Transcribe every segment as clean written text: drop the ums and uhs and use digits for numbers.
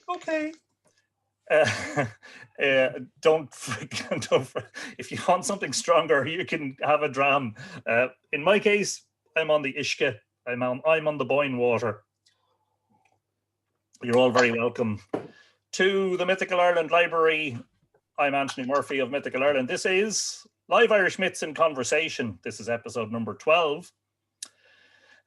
Okay. Don't if you want something stronger, you can have a dram. In my case, I'm on the Ishke. I'm on the Boyne water. You're all very welcome to the Mythical Ireland Library. I'm Anthony Murphy of Mythical Ireland. This is Live Irish Myths in Conversation. This is episode number 12.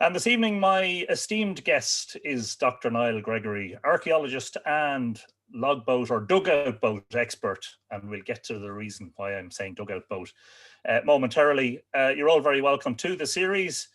And this evening, my esteemed guest is Dr. Niall Gregory, archaeologist and logboat or dugout boat expert. And we'll get to the reason why I'm saying dugout boat momentarily. You're all very welcome to the series.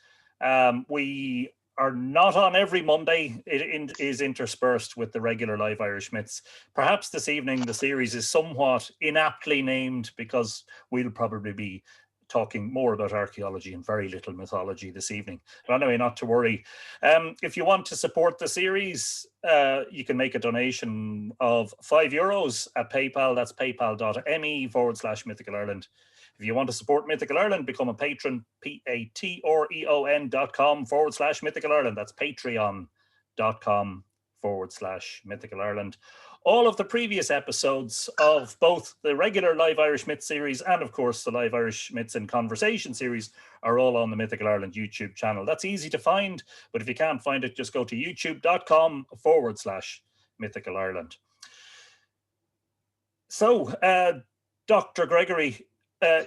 We are not on every Monday. It is interspersed with the regular Live Irish Myths. Perhaps this evening the series is somewhat inaptly named because we'll probably be talking more about archaeology and very little mythology this evening. But anyway, not to worry. If you want to support the series, you can make a donation of €5 at PayPal. That's paypal.me/Mythical Ireland. If you want to support Mythical Ireland, become a patron, patreon.com/Mythical Ireland. That's patreon.com/Mythical Ireland. All of the previous episodes of both the regular Live Irish Myth series and, of course, the Live Irish Myths in Conversation series are all on the Mythical Ireland YouTube channel. That's easy to find, but if you can't find it, just go to youtube.com/Mythical Ireland. So, Dr. Gregory,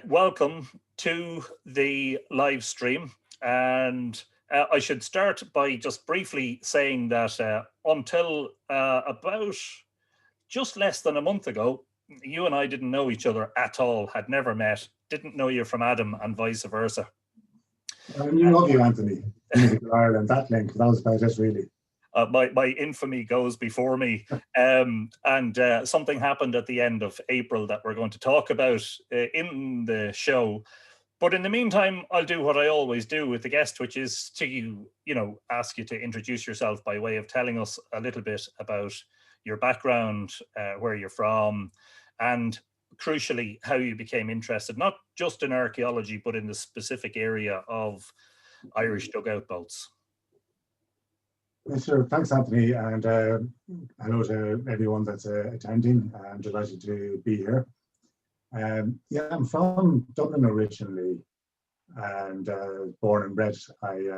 welcome to the live stream. And I should start by just briefly saying that until about just less than a month ago, you and I didn't know each other at all, had never met, didn't know you from Adam, and vice versa. I knew of you, Anthony, Mythical Ireland, that link, that was about it, really. My infamy goes before me. And something happened at the end of April that we're going to talk about in the show. But in the meantime, I'll do what I always do with the guest, which is to, ask you to introduce yourself by way of telling us a little bit about your background, where you're from, and crucially, how you became interested, not just in archaeology, but in the specific area of Irish dugout boats. Sure, thanks, Anthony, and hello to everyone that's attending. I'm delighted to be here. I'm from Dublin originally, and born and bred. I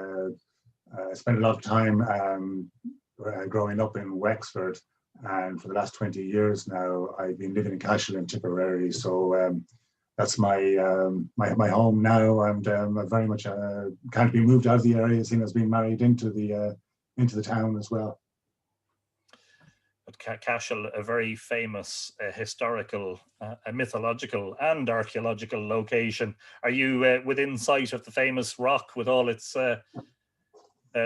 spent a lot of time growing up in Wexford, and for the last 20 years now, I've been living in Cashel and Tipperary. So that's my home now, and I very much can't be moved out of the area, seeing as being married into the town as well. But Cashel, a very famous historical, mythological and archaeological location. Are you within sight of the famous rock with all its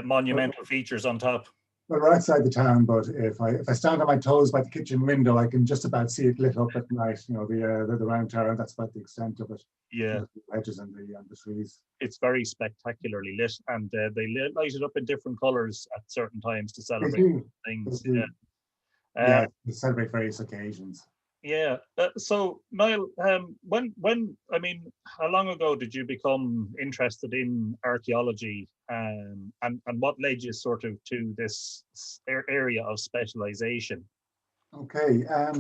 monumental features on top? Well, we're outside the town, but if I stand on my toes by the kitchen window, I can just about see it lit up at night. The round tower. That's about the extent of it. Yeah, the hedges and the trees. It's very spectacularly lit, and they light it up in different colours at certain times to celebrate things. Yeah, to celebrate various occasions. Yeah. So, Niall, how long ago did you become interested in archaeology, and what led you sort of to this area of specialization? Okay. I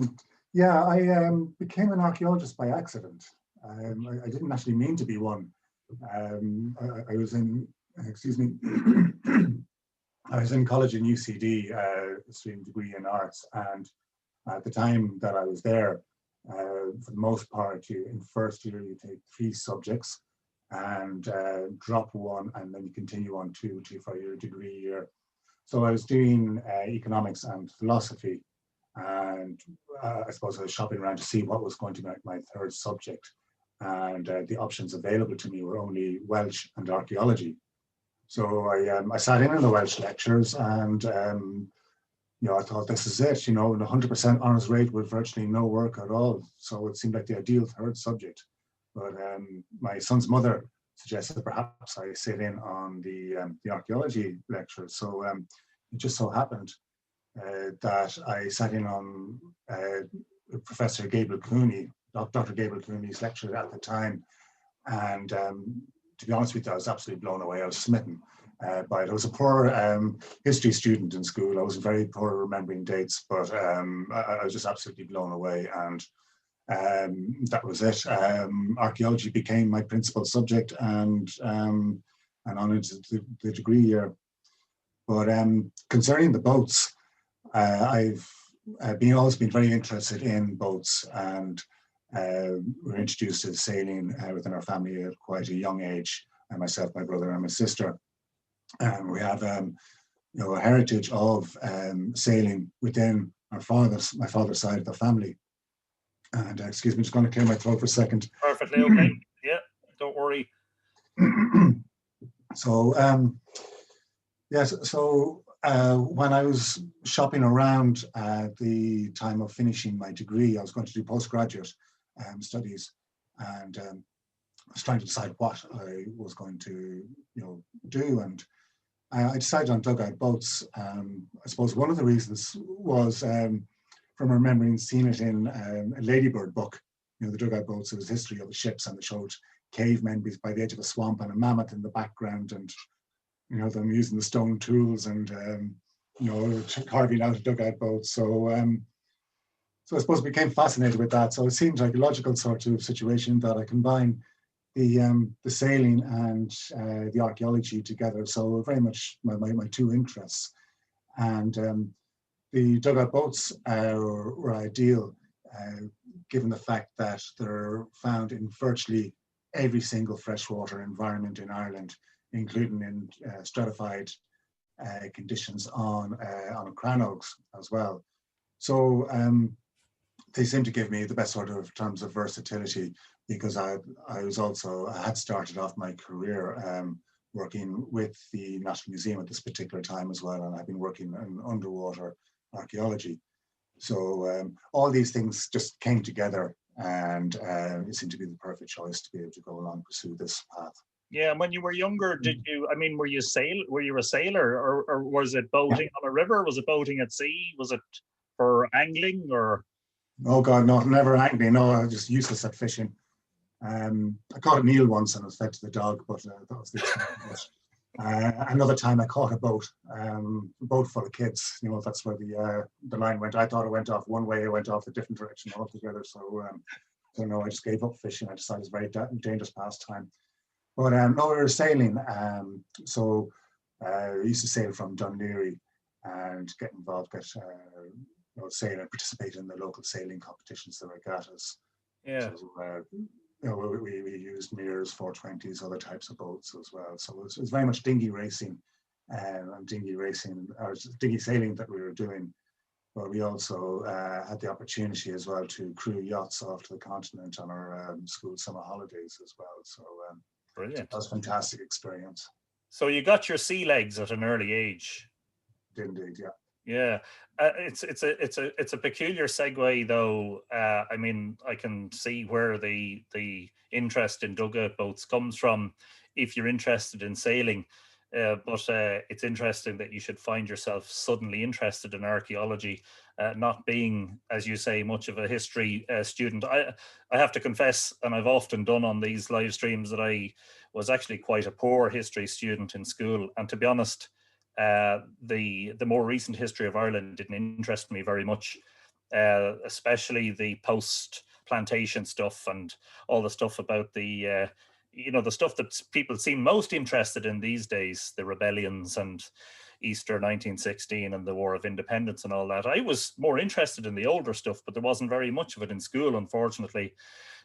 became an archaeologist by accident. I didn't actually mean to be one. I was in, I was in college in UCD, student degree in arts, and at the time that I was there, for the most part, in first year you take 3 subjects and drop one, and then you continue on two for your degree year. So I was doing economics and philosophy, and I suppose I was shopping around to see what was going to be my third subject, and the options available to me were only Welsh and archaeology. So I sat in the Welsh lectures, and I thought, this is it, an 100% honours rate with virtually no work at all. So it seemed like the ideal third subject. But my son's mother suggested that perhaps I sit in on the archaeology lecture. So it just so happened that I sat in on Professor Gabriel Cooney, Dr. Gabriel Cooney's lecture at the time. And to be honest with you, I was absolutely blown away. I was smitten. by it. I was a poor history student in school. I was very poor at remembering dates, but I was just absolutely blown away, and that was it. Archaeology became my principal subject, and on into the degree year. But concerning the boats, I've always been very interested in boats, and we were introduced to sailing within our family at quite a young age. Myself, my brother, and my sister. We have a heritage of sailing within my father's side of the family. And excuse me, just going to clear my throat for a second. Perfectly okay. Yeah, don't worry. So yes, so when I was shopping around at the time of finishing my degree, I was going to do postgraduate studies, and I was trying to decide what I was going to do, and I decided on dugout boats. I suppose one of the reasons was from remembering seeing it in a Ladybird book, the dugout boats. It was history of the ships, and they showed cavemen by the edge of a swamp and a mammoth in the background, and them using the stone tools and carving out a dugout boat. So I suppose I became fascinated with that. So it seemed like a logical sort of situation that I combine the sailing and the archaeology together. So very much my two interests. And the dugout boats were ideal, given the fact that they're found in virtually every single freshwater environment in Ireland, including in stratified conditions on cranoes as well. So they seem to give me the best sort of terms of versatility, because I had started off my career working with the National Museum at this particular time as well, and I've been working in underwater archaeology. So all these things just came together, and it seemed to be the perfect choice to be able to go along and pursue this path. Yeah, and when you were younger, were you a sailor, or was it boating on a river? Was it boating at sea? Was it for angling, or? Oh God, no, never angling. No, I was just useless at fishing. I caught an eel once and I was fed to the dog, but that was the extent of it. Another time I caught a boat full of kids. That's where the line went. I thought it went off one way, it went off a different direction altogether. So no, I just gave up fishing. I decided it was a very dangerous pastime. But no, we were sailing. So we used to sail from Dunleary and get involved, sail and participate in the local sailing competitions, the regattas. Yeah. So, we used mirrors, 420s, other types of boats as well. So it was very much dinghy racing and dinghy sailing that we were doing. But we also had the opportunity as well to crew yachts off to the continent on our school summer holidays as well. So brilliant. That was a fantastic experience. So you got your sea legs at an early age. Indeed, yeah. Yeah, it's a peculiar segue though. I can see where the interest in dugout boats comes from if you're interested in sailing. But it's interesting that you should find yourself suddenly interested in archaeology, not being, as you say, much of a history student. I have to confess, and I've often done on these live streams, that I was actually quite a poor history student in school. And to be honest, the more recent history of Ireland didn't interest me very much, especially the post-plantation stuff and all the stuff about the the stuff that people seem most interested in these days, the rebellions and Easter 1916 and the War of Independence and all that. I was more interested in the older stuff, but there wasn't very much of it in school, unfortunately.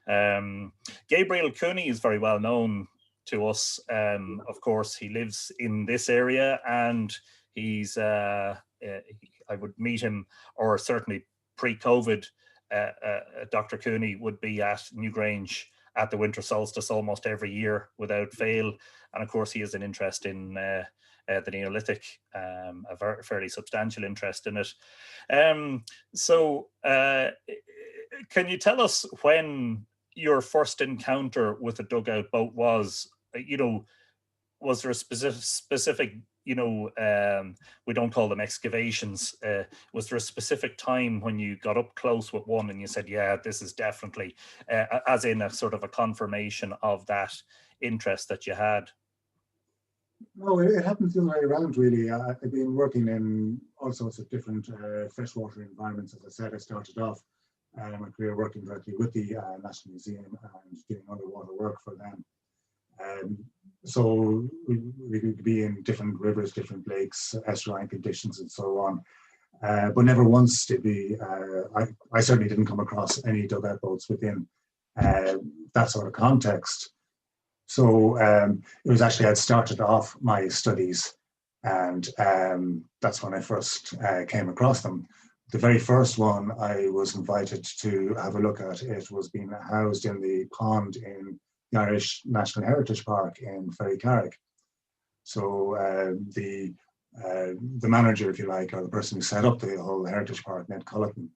Gabriel Cooney is very well known to us. Of course, he lives in this area, and he's I would meet him, or certainly pre-COVID, Dr. Cooney would be at Newgrange at the winter solstice almost every year without fail. And of course, he has an interest in the Neolithic, a fairly substantial interest in it. So can you tell us when your first encounter with a dugout boat was? Was there a specific we don't call them excavations. Was there a specific time when you got up close with one and you said, yeah, this is definitely, as in a sort of a confirmation of that interest that you had? No, it happens the other way around, really. I've been working in all sorts of different freshwater environments. As I said, I started off my career working directly with the National Museum and doing underwater work for them. Um, so we could be in different rivers, different lakes, estuarine conditions, and so on. But never once did we, I certainly didn't come across any dugout boats within that sort of context. So it was actually, I'd started off my studies, and that's when I first came across them. The very first one I was invited to have a look at, it was being housed in the pond in the Irish National Heritage Park in Ferrycarrig. So the manager, if you like, or the person who set up the whole heritage park, Ned Culleton,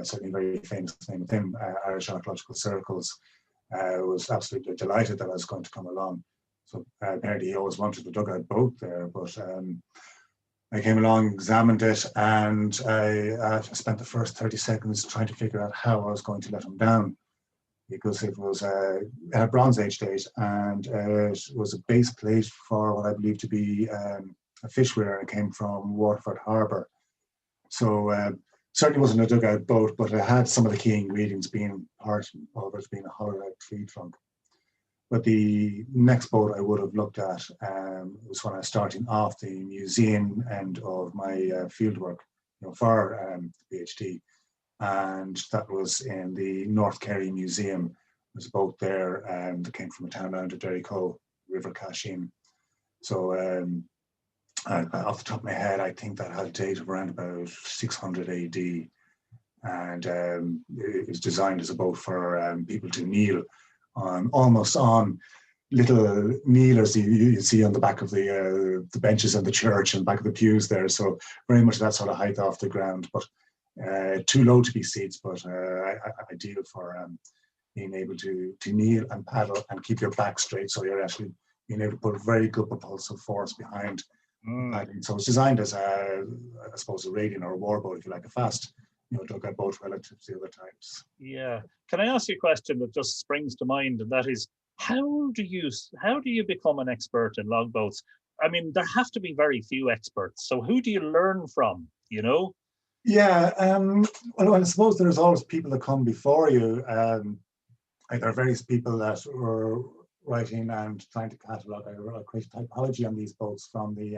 certainly very famous name with him, Irish archaeological circles, was absolutely delighted that I was going to come along. So apparently he always wanted a dugout boat there, but I came along, examined it, and I spent the first 30 seconds trying to figure out how I was going to let him down, because it was it had Bronze Age date, and it was a base plate for what I believe to be a fish weir. It came from Waterford Harbour. So certainly wasn't a dugout boat, but it had some of the key ingredients, being part of it being a hollowed out tree trunk. But the next boat I would have looked at was when I was starting off the museum end of my field work, for the PhD. And that was in the North Kerry Museum. There's a boat there that came from a town around the Derryco, River Cashin. So off the top of my head, I think that had a date of around about 600 AD. And it was designed as a boat for people to kneel on, almost on little kneelers you see on the back of the benches in the church and back of the pews there. So very much that sort of height off the ground, but too low to be seats, but ideal for being able to kneel and paddle and keep your back straight, so you're actually being able to put very good propulsive force behind paddling. So it's designed as I suppose a radian or a warboat, if you like, a fast dugout boat relative to the other types. Yeah. Can I ask you a question that just springs to mind, and that is, how do you become an expert in logboats? I mean, there have to be very few experts. So who do you learn from, Yeah, well, I suppose there's always people that come before you. There are various people that were writing and trying to catalogue or create typology on these boats from the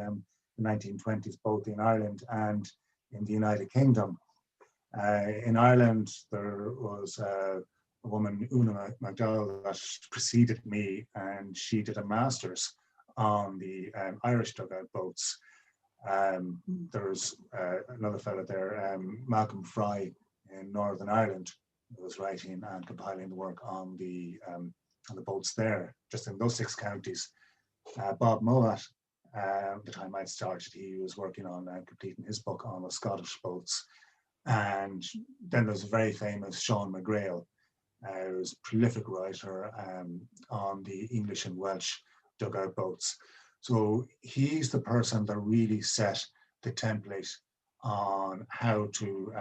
1920s, both in Ireland and in the United Kingdom. In Ireland, there was a woman, Una MacDowell, that preceded me, and she did a master's on the Irish dugout boats. There's another fellow there, Malcolm Fry, in Northern Ireland, who was writing and compiling the work on the boats there, just in those 6 counties. Bob Mowat, the time I started, he was working on completing his book on the Scottish boats. And then there's a very famous Sean McGrail, who's a prolific writer on the English and Welsh dugout boats. So he's the person that really set the template on how to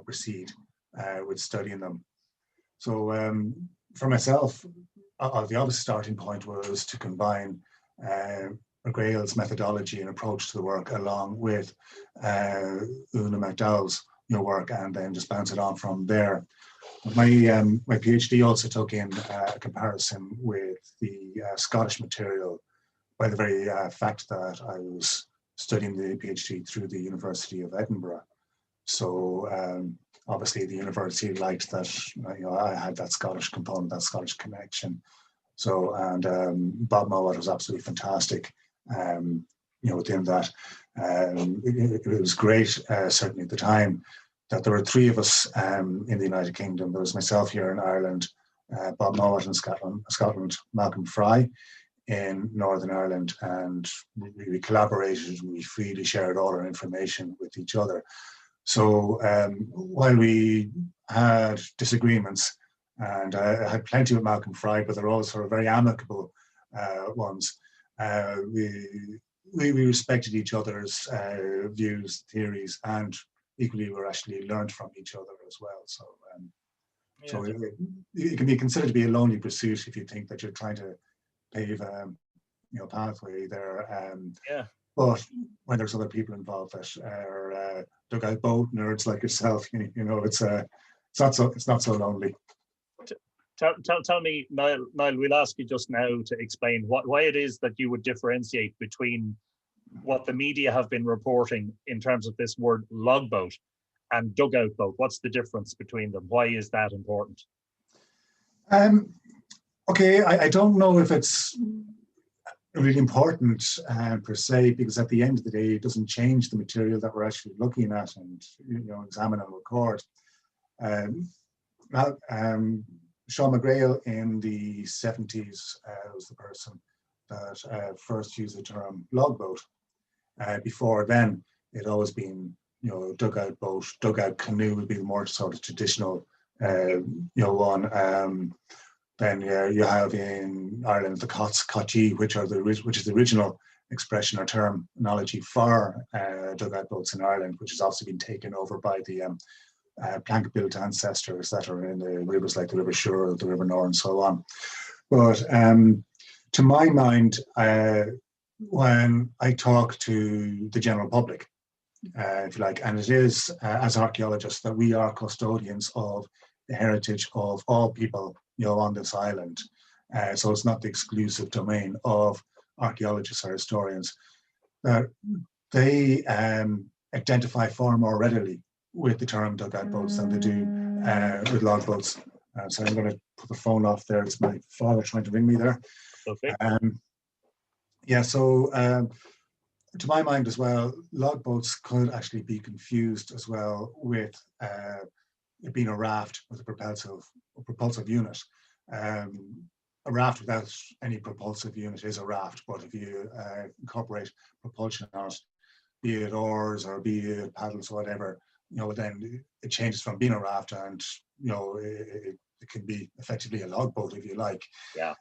proceed with studying them. So for myself, the obvious starting point was to combine McGrail's methodology and approach to the work along with Una MacDowell's work, and then just bounce it on from there. My PhD also took in a comparison with the Scottish material, by the very fact that I was studying the PhD through the University of Edinburgh. So obviously the university liked that I had that Scottish component, that Scottish connection. So, and Bob Mowat was absolutely fantastic. Within that, it was great, certainly at the time, that there were 3 of us in the United Kingdom. There was myself here in Ireland, Bob Mowat in Scotland, Malcolm Fry in Northern Ireland, and we collaborated and we freely shared all our information with each other. So while we had disagreements, and I had plenty with Malcolm Fry, but they're all sort of very amicable ones, we respected each other's views, theories, and equally we actually learned from each other as well. So, so it can be considered to be a lonely pursuit if you think that you're trying to pave pathway there. Yeah. But when there's other people involved that are dugout boat nerds like yourself, it's not so lonely. Tell me, Niall, we'll ask you just now to explain why it is that you would differentiate between what the media have been reporting in terms of this word logboat and dugout boat. What's the difference between them? Why is that important? Okay, I don't know if it's really important per se, because at the end of the day, it doesn't change the material that we're actually looking at and examine and record. Sean McGrail in the 70s was the person that first used the term logboat. Before then, it had always been, dugout boat, dugout canoe would be the more sort of traditional, one. Then you have in Ireland the cotchee, which is the original expression or terminology for dugout boats in Ireland, which has also been taken over by the plank-built ancestors that are in the rivers like the River Suir, the River Nore, and so on. But to my mind, when I talk to the general public, if you like, and it is as archaeologists that we are custodians of the heritage of all people, on this island. So it's not the exclusive domain of archaeologists or historians. They identify far more readily with the term dugout boats than they do with logboats. So I'm going to put the phone off there. It's my father trying to ring me there. Okay. So to my mind as well, logboats could actually be confused as well with it being a raft with a propulsive unit. A raft without any propulsive unit is a raft, but if you incorporate propulsion on it, be it oars or be it paddles or whatever, then it changes from being a raft and it can be effectively a logboat if you like. Yeah.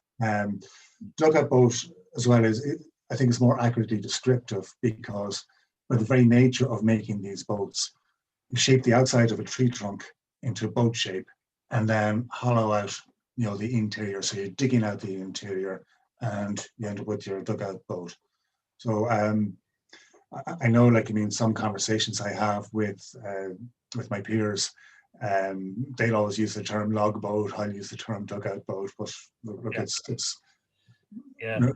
Dugout boat as well I think it's more accurately descriptive, because by the very nature of making these boats, you shape the outside of a tree trunk into a boat shape and then hollow out the interior. So you're digging out the interior and you end up with your dugout boat. So I know, some conversations I have with my peers, they'll always use the term logboat, I'll use the term dugout boat, but look, yeah. it's yeah.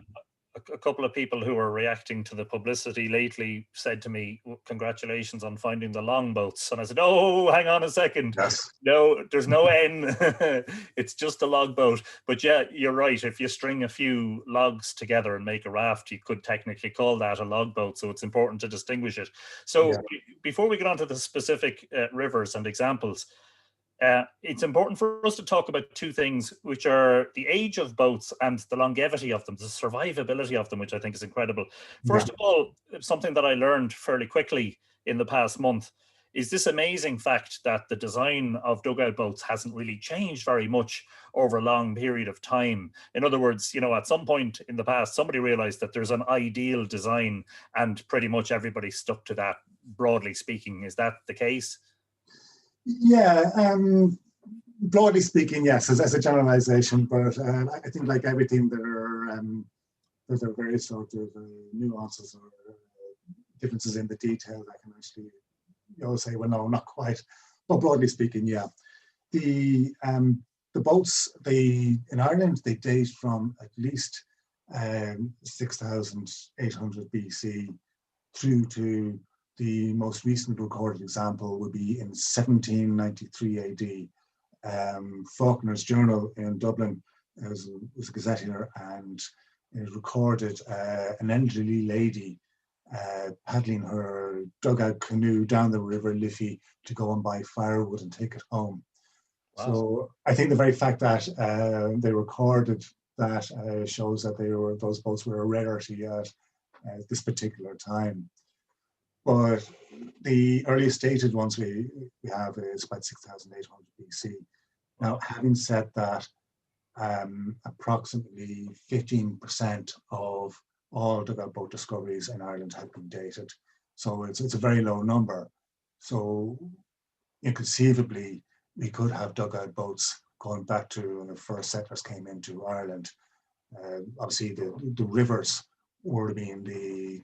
A couple of people who were reacting to the publicity lately said to me, congratulations on finding the longboats. And I said, oh, hang on a second. Yes. No, there's no N. It's just a logboat. But yeah, you're right. If you string a few logs together and make a raft, you could technically call that a logboat. So it's important to distinguish it. So before we get on to the specific rivers and examples, it's important for us to talk about two things, which are the age of boats and the longevity of them, the survivability of them, which I think is incredible. First of all, something that I learned fairly quickly in the past month is this amazing fact that the design of dugout boats hasn't really changed very much over a long period of time. In other words, at some point in the past, somebody realized that there's an ideal design and pretty much everybody stuck to that, broadly speaking. Is that the case? Yeah, broadly speaking, yes, as a generalization, but I think like everything, there are various sort of nuances or differences in the detail that can actually, say, well, no, not quite. But broadly speaking, yeah. The boats, in Ireland, they date from at least 6,800 BC through to the most recent recorded example would be in 1793 AD. Faulkner's journal in Dublin was a gazetteer, and it recorded an elderly lady paddling her dugout canoe down the River Liffey to go and buy firewood and take it home. Wow. So I think the very fact that they recorded that shows that those boats were a rarity at this particular time. But the earliest dated ones we have is about 6,800 BC. Now, having said that, approximately 15% of all dugout boat discoveries in Ireland have been dated. So it's a very low number. So inconceivably, we could have dugout boats going back to when the first settlers came into Ireland. Obviously, the rivers would have been the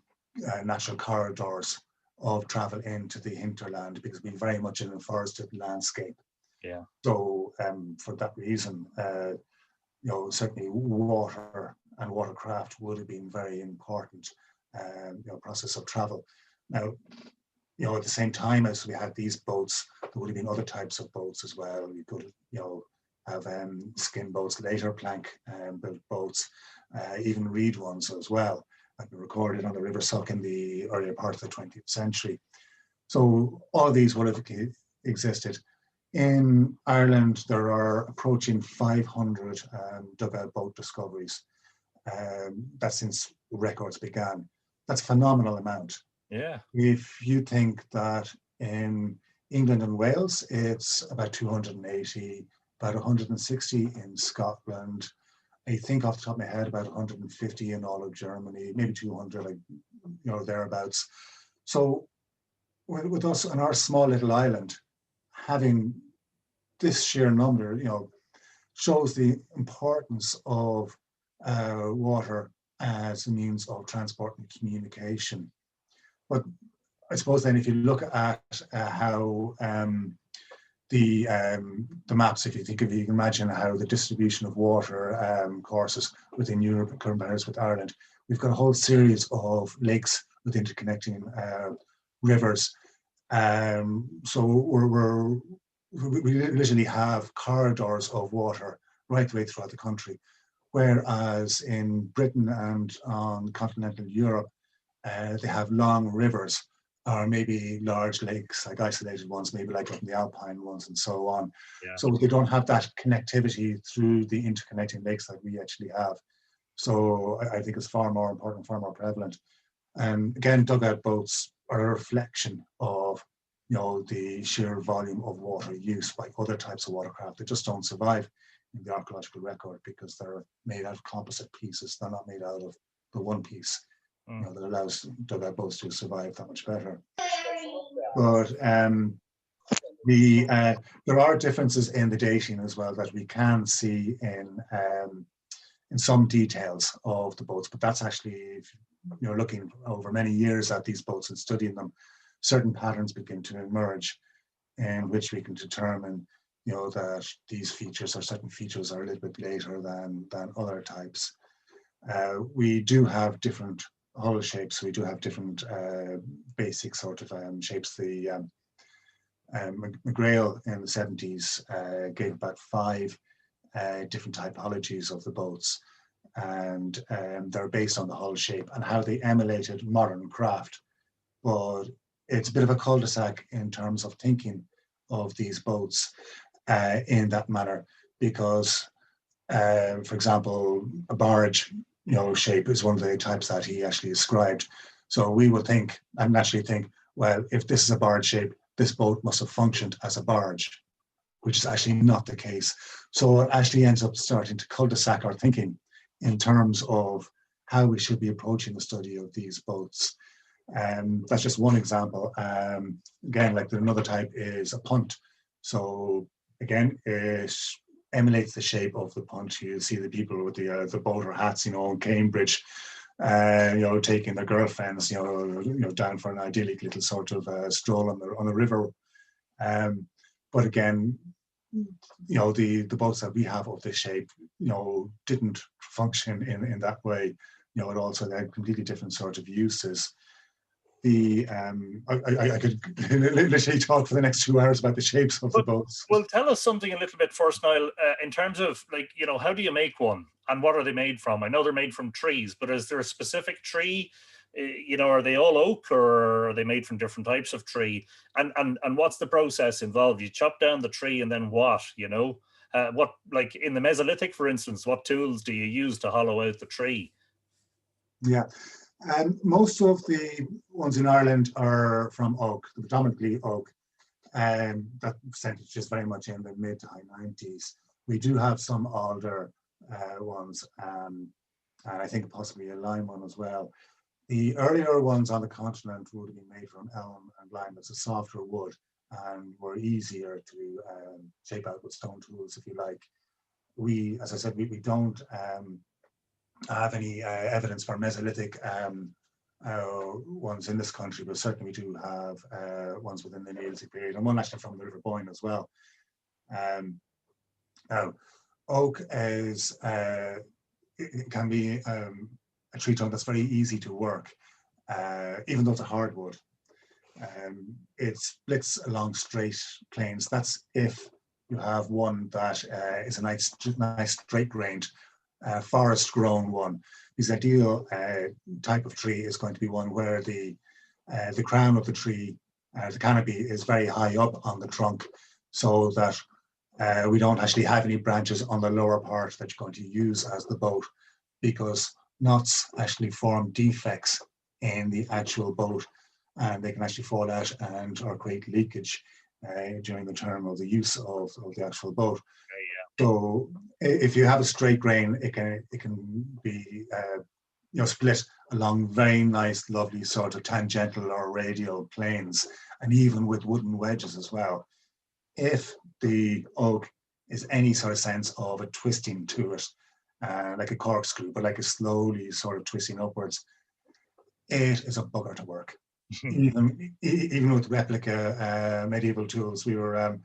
natural corridors of travel into the hinterland, because we're very much in a forested landscape. Yeah. So for that reason, certainly water and watercraft would have been very important, process of travel. Now, at the same time as we had these boats, there would have been other types of boats as well. You could, have skin boats, later plank built boats, even reed ones as well, that were recorded on the River Suck in the earlier part of the 20th century. So all these would have existed. In Ireland, there are approaching 500 dugout boat discoveries. That's since records began. That's a phenomenal amount. Yeah. If you think that in England and Wales, it's about 280, about 160 in Scotland. I think off the top of my head, about 150 in all of Germany, maybe 200, thereabouts. So with us on our small little island, having this sheer number, shows the importance of water as a means of transport and communication. But I suppose then, if you look at how the maps, if you can imagine how the distribution of water courses within Europe compares with Ireland, we've got a whole series of lakes with interconnecting rivers. So we literally have corridors of water right the way throughout the country, whereas in Britain and on continental Europe, they have long rivers, or maybe large lakes, like isolated ones, maybe like up in the Alpine ones and so on. Yeah. So they don't have that connectivity through the interconnecting lakes that we actually have. So I think it's far more important, far more prevalent. And again, dugout boats are a reflection of the sheer volume of water use by other types of watercraft that just don't survive in the archaeological record, because they're made out of composite pieces. They're not made out of the one piece that allows dugout boats to survive that much better. But there are differences in the dating as well that we can see in some details of the boats. But that's actually, if you're looking over many years at these boats and studying them, certain patterns begin to emerge in which we can determine that these features or certain features are a little bit later than other types. We do have different hull shapes. We do have different basic sort of shapes. The McGrail in the 70s gave about 5 different typologies of the boats, and they're based on the hull shape and how they emulated modern craft. But it's a bit of a cul-de-sac in terms of thinking of these boats in that manner, because for example, a barge shape is one of the types that he actually described. So we would think, and naturally think, well, if this is a barge shape, this boat must have functioned as a barge, which is actually not the case. So it actually ends up starting to cul-de-sac our thinking in terms of how we should be approaching the study of these boats. That's just one example. Again, like another type is a punt. So again, it emulates the shape of the punt. You see the people with the boater hats, in Cambridge, taking their girlfriends, down for an idyllic little sort of stroll on the river. But again, the boats that we have of this shape, didn't function in that way. It also had completely different sort of uses. I could literally talk for the next 2 hours about the shapes of the boats. Well, tell us something a little bit first, Niall, in terms of how do you make one and what are they made from? I know they're made from trees, but is there a specific tree? Are they all oak, or are they made from different types of tree? And what's the process involved? You chop down the tree and then what? What, like in the Mesolithic, for instance, what tools do you use to hollow out the tree? Yeah. Most of the ones in Ireland are from oak, predominantly oak. That percentage is very much in the mid to high 90s. We do have some alder ones, and I think possibly a lime one as well. The earlier ones on the continent would have been made from elm and lime. It's a softer wood and were easier to shape out with stone tools, if you like. As I said, we don't have any evidence for Mesolithic ones in this country, but certainly we do have ones within the Neolithic period, and one actually from the River Boyne as well. Now, oak is it can be a tree trunk that's very easy to work, even though it's a hardwood. It splits along straight planes. That's if you have one that is a nice straight-grained forest-grown one. The ideal type of tree is going to be one where the crown of the tree, the canopy, is very high up on the trunk, so that we don't actually have any branches on the lower part that you're going to use as the boat, because knots actually form defects in the actual boat, and they can actually fall out and or create leakage during the term of the use of the actual boat. So if you have a straight grain, it can be split along very nice, lovely sort of tangential or radial planes, and even with wooden wedges as well. If the oak is any sort of sense of a twisting to it, like a corkscrew, but like a slowly sort of twisting upwards, it is a bugger to work. Even with replica medieval tools. We were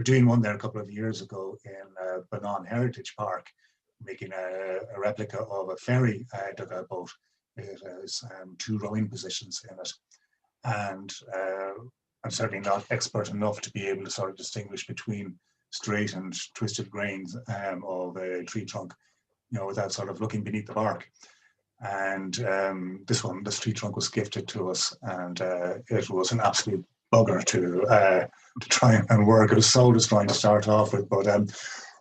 doing one there a couple of years ago in Boyne Heritage Park, making a replica of a ferry dugout boat. It has 2 rowing positions in it, and I'm certainly not expert enough to be able to sort of distinguish between straight and twisted grains of a tree trunk, without sort of looking beneath the bark. And this tree trunk was gifted to us, and it was an absolute bugger to try and work. It was so destroying to start off with, but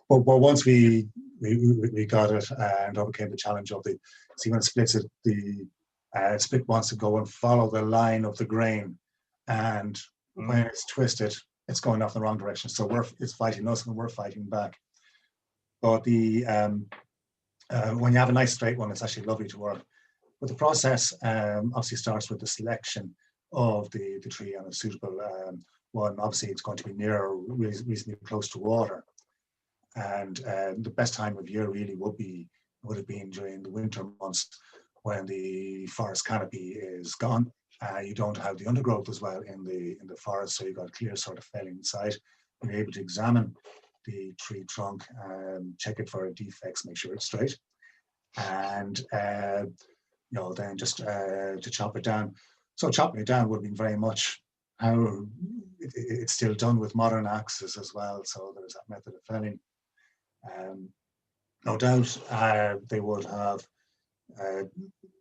once we got it and overcame the challenge of when it splits it, the split wants to go and follow the line of the grain, and when it's twisted, it's going off the wrong direction. So it's fighting us and we're fighting back. But when you have a nice straight one, it's actually lovely to work. But the process obviously starts with the selection of the tree and a suitable one. Obviously, it's going to be near, reasonably close to water. And the best time of year really would have been during the winter months, when the forest canopy is gone. You don't have the undergrowth as well in the forest, so you've got a clear sort of felling site. You're able to examine the tree trunk, check it for defects, make sure it's straight, and then just to chop it down. So chopping it down would have been very much how it's still done with modern axes as well. So there's that method of felling. No doubt they would have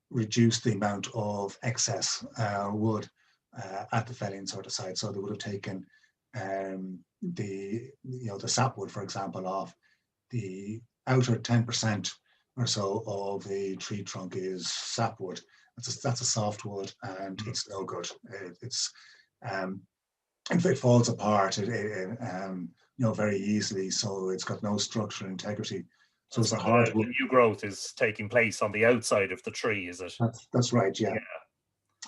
reduced the amount of excess wood at the felling sort of site. So they would have taken the sapwood, for example, off. The outer 10% or so of the tree trunk is sapwood. That's a softwood, and it's no good. If it falls apart, very easily. So it's got no structural integrity. So it's a hardwood. The new growth is taking place on the outside of the tree, is it? That's right. Yeah.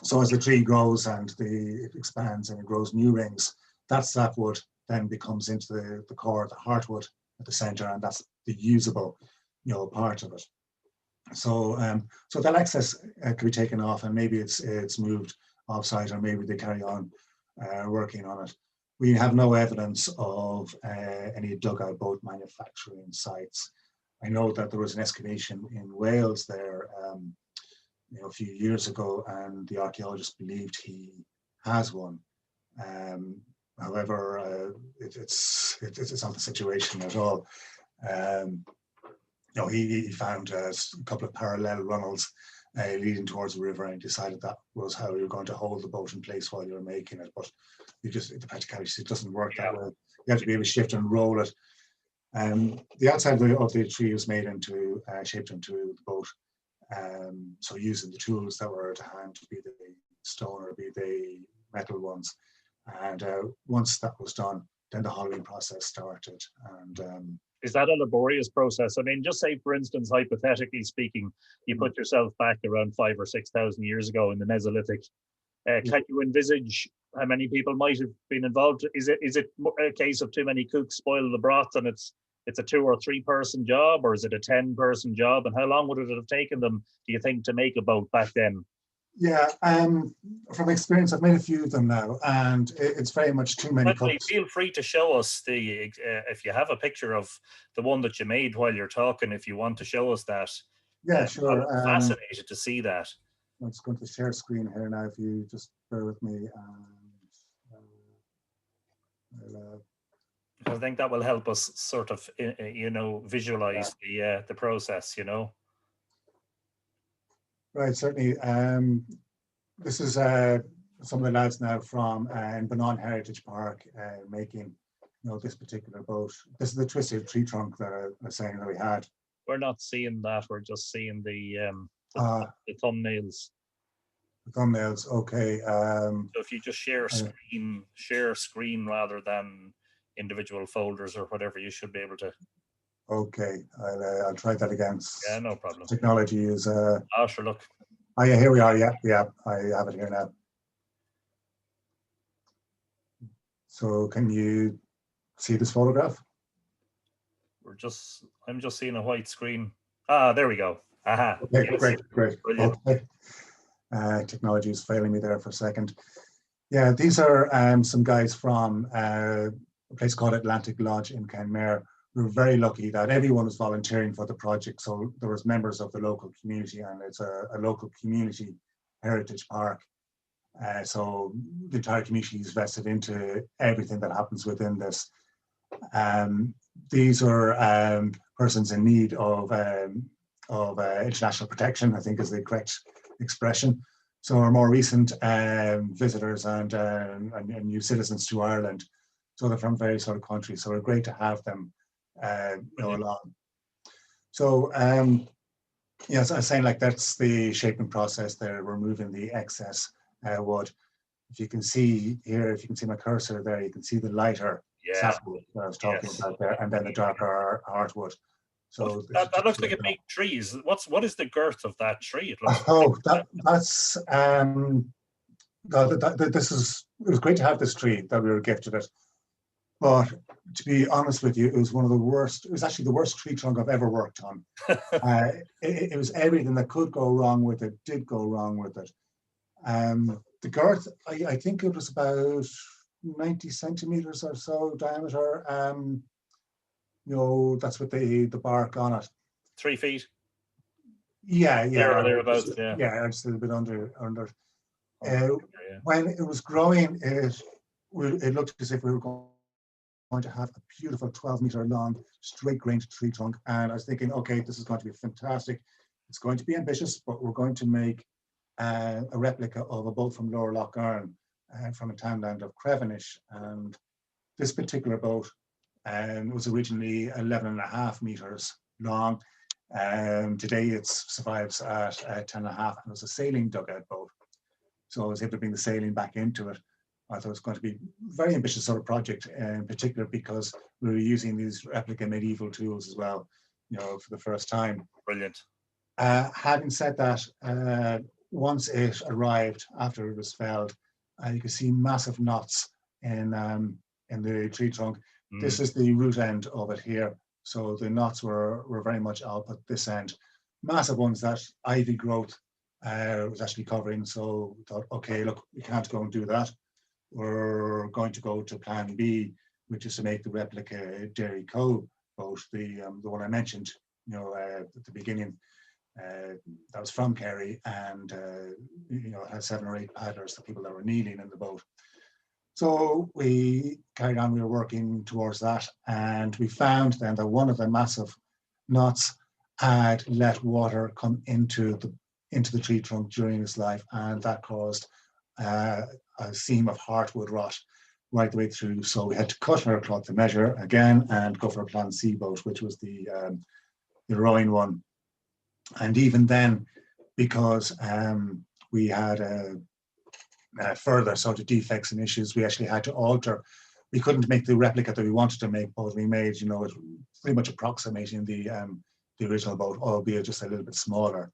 So as the tree grows and it expands and it grows new rings, that sapwood then becomes into the core, the heartwood at the center, and that's the usable, part of it. So that excess can be taken off, and maybe it's moved offsite, or maybe they carry on working on it. We have no evidence of any dugout boat manufacturing sites. I know that there was an excavation in Wales there a few years ago, and the archaeologist believed he has one. However, it's not the situation at all. He found a couple of parallel runnels leading towards the river, and he decided that was how you were going to hold the boat in place while you were making it. But the practicality, it doesn't work that way. You have to be able to shift and roll it. The outside of the tree was made shaped into the boat. So using the tools that were to hand, be they stone or be they metal ones. And once that was done, then the hollowing process started. And is that a laborious process? I mean, just say, for instance, hypothetically speaking, you put yourself back around 5,000 or 6,000 years ago in the Mesolithic. Can you envisage how many people might have been involved? Is it a case of too many cooks spoil the broth, and it's it's a 2 or 3 person job, or is it a 10-person job? And how long would it have taken them, do you think, to make a boat back then? Yeah, from experience, I've made a few of them now, and it's very much too many cooks. Feel free to show us if you have a picture of the one that you made while you're talking, if you want to show us that. Yeah, sure. I'm fascinated to see that. I'm just going to share screen here now, if you just bear with me. I think that will help us sort of, visualize the process, Right, certainly. This is some of the lads now from Boyne Heritage Park making, this particular boat. This is the twisted tree trunk that I was saying that we had. We're not seeing that. We're just seeing the thumbnails. The thumbnails, okay. So if you just share screen rather than individual folders or whatever, you should be able to. Okay, I'll try that again. Yeah, no problem. Technology is. Sure, look. Oh yeah, here we are. Yeah, I have it here now. So can you see this photograph? I'm just seeing a white screen. There we go. Aha. Okay, yes. Great. Brilliant. Okay. Technology is failing me there for a second. Yeah, these are some guys from a place called Atlantic Lodge in Kenmare. We were very lucky that everyone was volunteering for the project. So there was members of the local community, and it's a local community heritage park. So the entire community is vested into everything that happens within this. These are persons in need of international protection, I think is the correct expression. So our more recent visitors and new citizens to Ireland. So they're from various other countries. So we're great to have them along. So yes, I was saying, like, that's the shaping process. They're removing the excess wood. If you can see here, if you can see my cursor there, you can see the lighter sapwood that I was talking about there, and then the darker heartwood. So that looks like a big tree. What is the girth of that tree? It looks that's it was great to have this tree that we were gifted it. But to be honest with you, it was one of the worst. It was actually the worst tree trunk I've ever worked on. It was everything that could go wrong with it did go wrong with it. The girth, I think it was about 90 centimeters or so diameter. That's with the bark on it. 3 feet. Yeah. Thereabouts. Yeah, just a little bit under. When it was growing, it looked as if we were going to have a beautiful 12-meter long straight-grained tree trunk, and I was thinking, okay, this is going to be fantastic. It's going to be ambitious, but we're going to make a replica of a boat from Lower Lough Erne, from a townland of Crevenish. And this particular boat was originally 11.5 meters long. Today it survives at 10.5, and it was a sailing dugout boat. So I was able to bring the sailing back into it. I thought it was going to be a very ambitious sort of project, in particular because we were using these replica medieval tools as well, for the first time. Brilliant. Having said that, once it arrived, after it was felled, you could see massive knots in the tree trunk. This is the root end of it here. So the knots were very much up at this end. Massive ones that ivy growth was actually covering. So we thought, okay, look, we can't go and do that. We're going to go to plan B, which is to make the replica Derry Cove boat, the one I mentioned, at the beginning. That was from Kerry, and it had 7 or 8 paddlers, the people that were kneeling in the boat. So we carried on, we were working towards that, and we found then that one of the massive knots had let water come into the tree trunk during its life, and that caused a seam of heartwood rot right the way through. So we had to cut our cloth to measure again and go for a plan C boat, which was the rowing one. And even then, because we had further sort of defects and issues, we actually had to alter. We couldn't make the replica that we wanted to make, but we made, it pretty much approximating the original boat, albeit just a little bit smaller.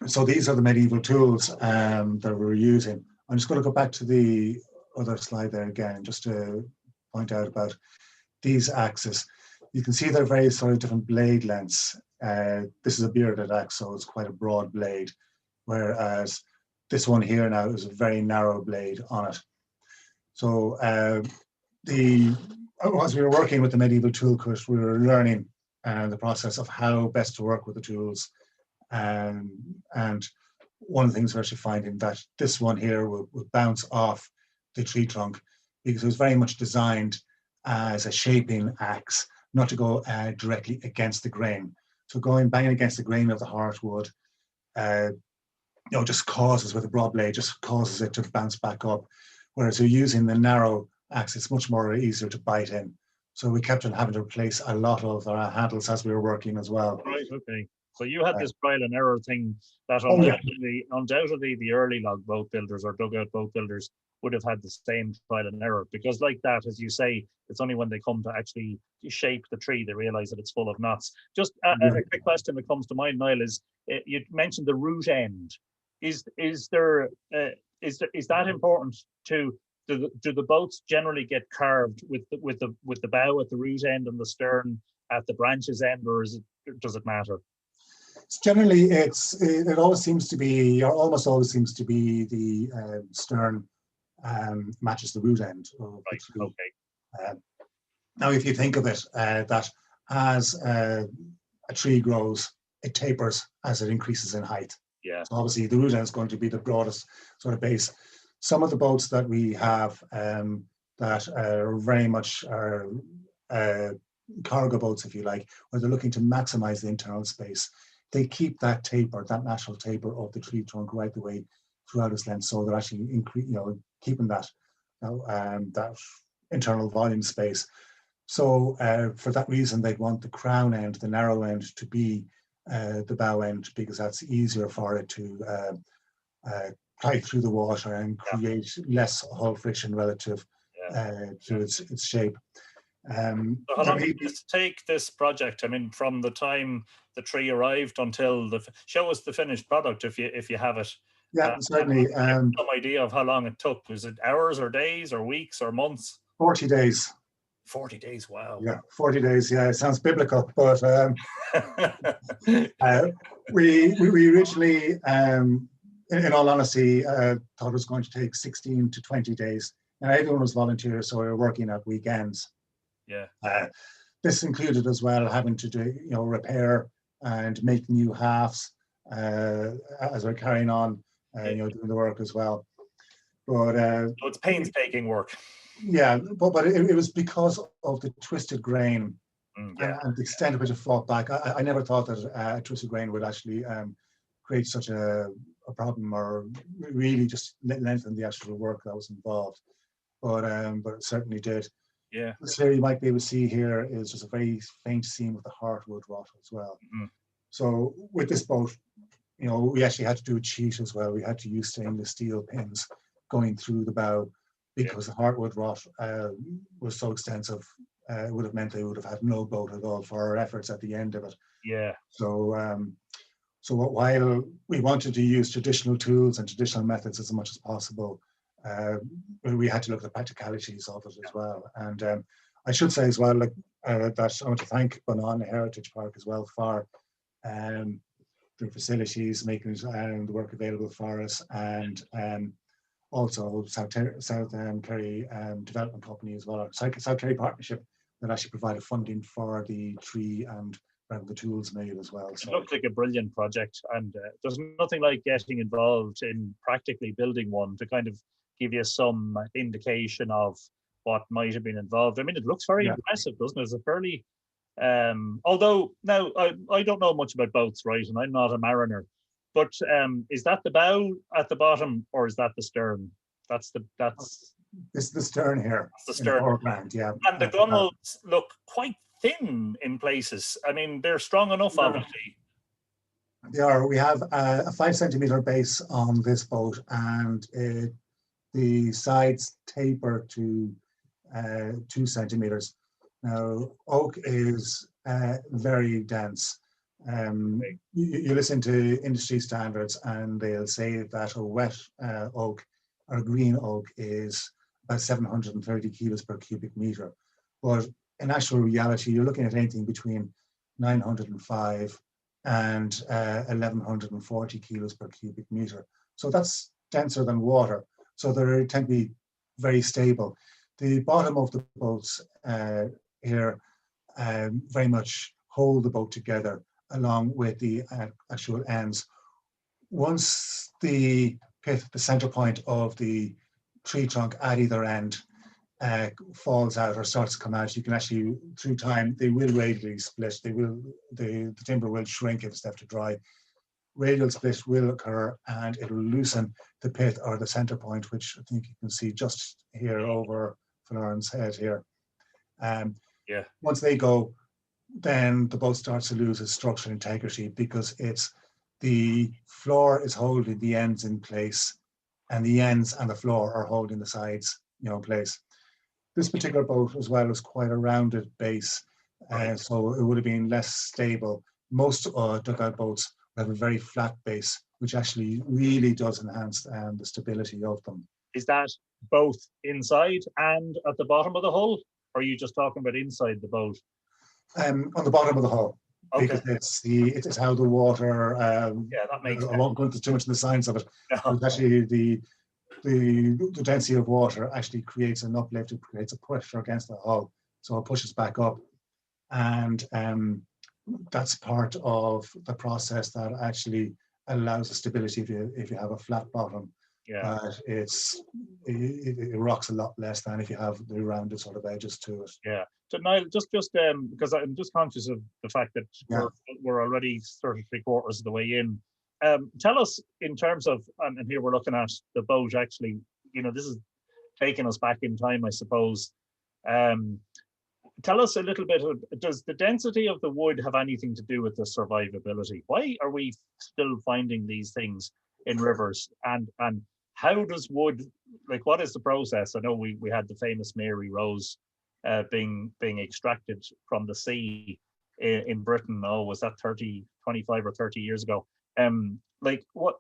So these are the medieval tools that we're using. I'm just going to go back to the other slide there again, just to point out about these axes. You can see they're very sort of different blade lengths. This is a bearded axe, so it's quite a broad blade, whereas this one here now is a very narrow blade on it. So as we were working with the medieval toolkit, we were learning the process of how best to work with the tools. And one of the things we're actually finding that this one here will bounce off the tree trunk, because it was very much designed as a shaping axe, not to go directly against the grain. So banging against the grain of the heartwood, just causes, with a broad blade, just causes it to bounce back up. Whereas you're using the narrow axe, it's much more easier to bite in. So we kept on having to replace a lot of our handles as we were working as well. Right, okay. So you had this trial and error thing that undoubtedly the early logboat builders or dugout boat builders would have had the same trial and error, because like that, as you say, it's only when they come to actually shape the tree they realize that it's full of knots. Just a quick question that comes to mind, Niall, is you mentioned the root end. Is that important to? Do the boats generally get carved with the bow at the root end and the stern at the branches end, or does it matter? Generally, it always seems to be, or almost always seems to be, the stern matches the root end. Right. Okay. Now, if you think of it, that as a tree grows, it tapers as it increases in height. Yeah. So obviously, the root end is going to be the broadest sort of base. Some of the boats that we have that are very much cargo boats, if you like, where they're looking to maximize the internal space, they keep that taper, that natural taper of the tree trunk right the way throughout its length. So they're actually keeping that that internal volume space. So for that reason, they'd want the crown end, the narrow end, to be the bow end, because that's easier for it to glide through the water and create less hull friction relative to its shape. So how long did it take this project? I mean, from the time the tree arrived until show us the finished product if you have it. Yeah, certainly. Some idea of how long it took. Was it hours or days or weeks or months? 40 days. 40 days, wow. Yeah, 40 days. Yeah, it sounds biblical, but we originally, in all honesty, thought it was going to take 16 to 20 days. And everyone was volunteers, so we were working at weekends. Yeah. This included as well having to do, repair and make new halves as we're carrying on, doing the work as well. But so it's painstaking work. Yeah, but it was because of the twisted grain and the extent to which it fought back. I never thought that a twisted grain would actually create such a problem, or really just lengthen the actual work that was involved. But it certainly did. Yeah. This here you might be able to see here is just a very faint seam with the heartwood rot as well. Mm-hmm. So with this boat, we actually had to do a cheat as well. We had to use stainless steel pins going through the bow, because the heartwood rot was so extensive. It would have meant they would have had no boat at all for our efforts at the end of it. Yeah. So while we wanted to use traditional tools and traditional methods as much as possible, we had to look at the practicalities of it as well. And I should say as well, that I want to thank Boyne Heritage Park as well for their facilities, making the work available for us, and also South Kerry Development Company as well, South Kerry Partnership, that actually provided funding for the tree and the tools made as well. So it looked like a brilliant project, and there's nothing like getting involved in practically building one to kind of give you some indication of what might have been involved. I mean, it looks very impressive, doesn't it? It's a fairly, although now I don't know much about boats, right? And I'm not a mariner, but is that the bow at the bottom, or is that the stern? This is the stern here. That's the stern. Foreground, yeah. And the gunnels look quite thin in places. I mean, they're strong enough, obviously. They are. We have a 5 centimeter base on this boat, and the sides taper to 2 centimeters. Now, oak is very dense. You listen to industry standards, and they'll say that a wet oak or green oak is about 730 kilos per cubic meter. But in actual reality, you're looking at anything between 905 and 1140 kilos per cubic meter. So that's denser than water. So they tend to be very stable. The bottom of the boats here very much hold the boat together along with the actual ends. Once the pith, the center point of the tree trunk at either end falls out or starts to come out, you can actually, through time, they will radially split. The timber will shrink if it's left to dry. Radial split will occur and it will loosen the pith or the center point, which I think you can see just here over Floren's head here. Once they go, then the boat starts to lose its structural integrity because the floor is holding the ends in place and the ends and the floor are holding the sides, in place. This particular boat as well is quite a rounded base, so it would have been less stable. Most dugout boats have a very flat base, which actually really does enhance the stability of them. Is that both inside and at the bottom of the hull? Or are you just talking about inside the boat? On the bottom of the hull, okay. Because it's how the water. That makes sense. I won't go into too much in the science of it. No. But actually, the density of water actually creates an uplift. It creates a pressure against the hull, so it pushes back up, and that's part of the process that actually allows the stability if you have a flat bottom. But it rocks a lot less than if you have the rounded sort of edges to it. Yeah. So Niall, just because I'm just conscious of the fact that we're already 3/4 of the way in. Tell us in terms of, and here we're looking at the boat actually, this is taking us back in time, I suppose. Tell us a little bit, does the density of the wood have anything to do with the survivability? Why are we still finding these things in rivers? And how does wood, what is the process? I know we had the famous Mary Rose being extracted from the sea in Britain. Was that 25 or 30 years ago?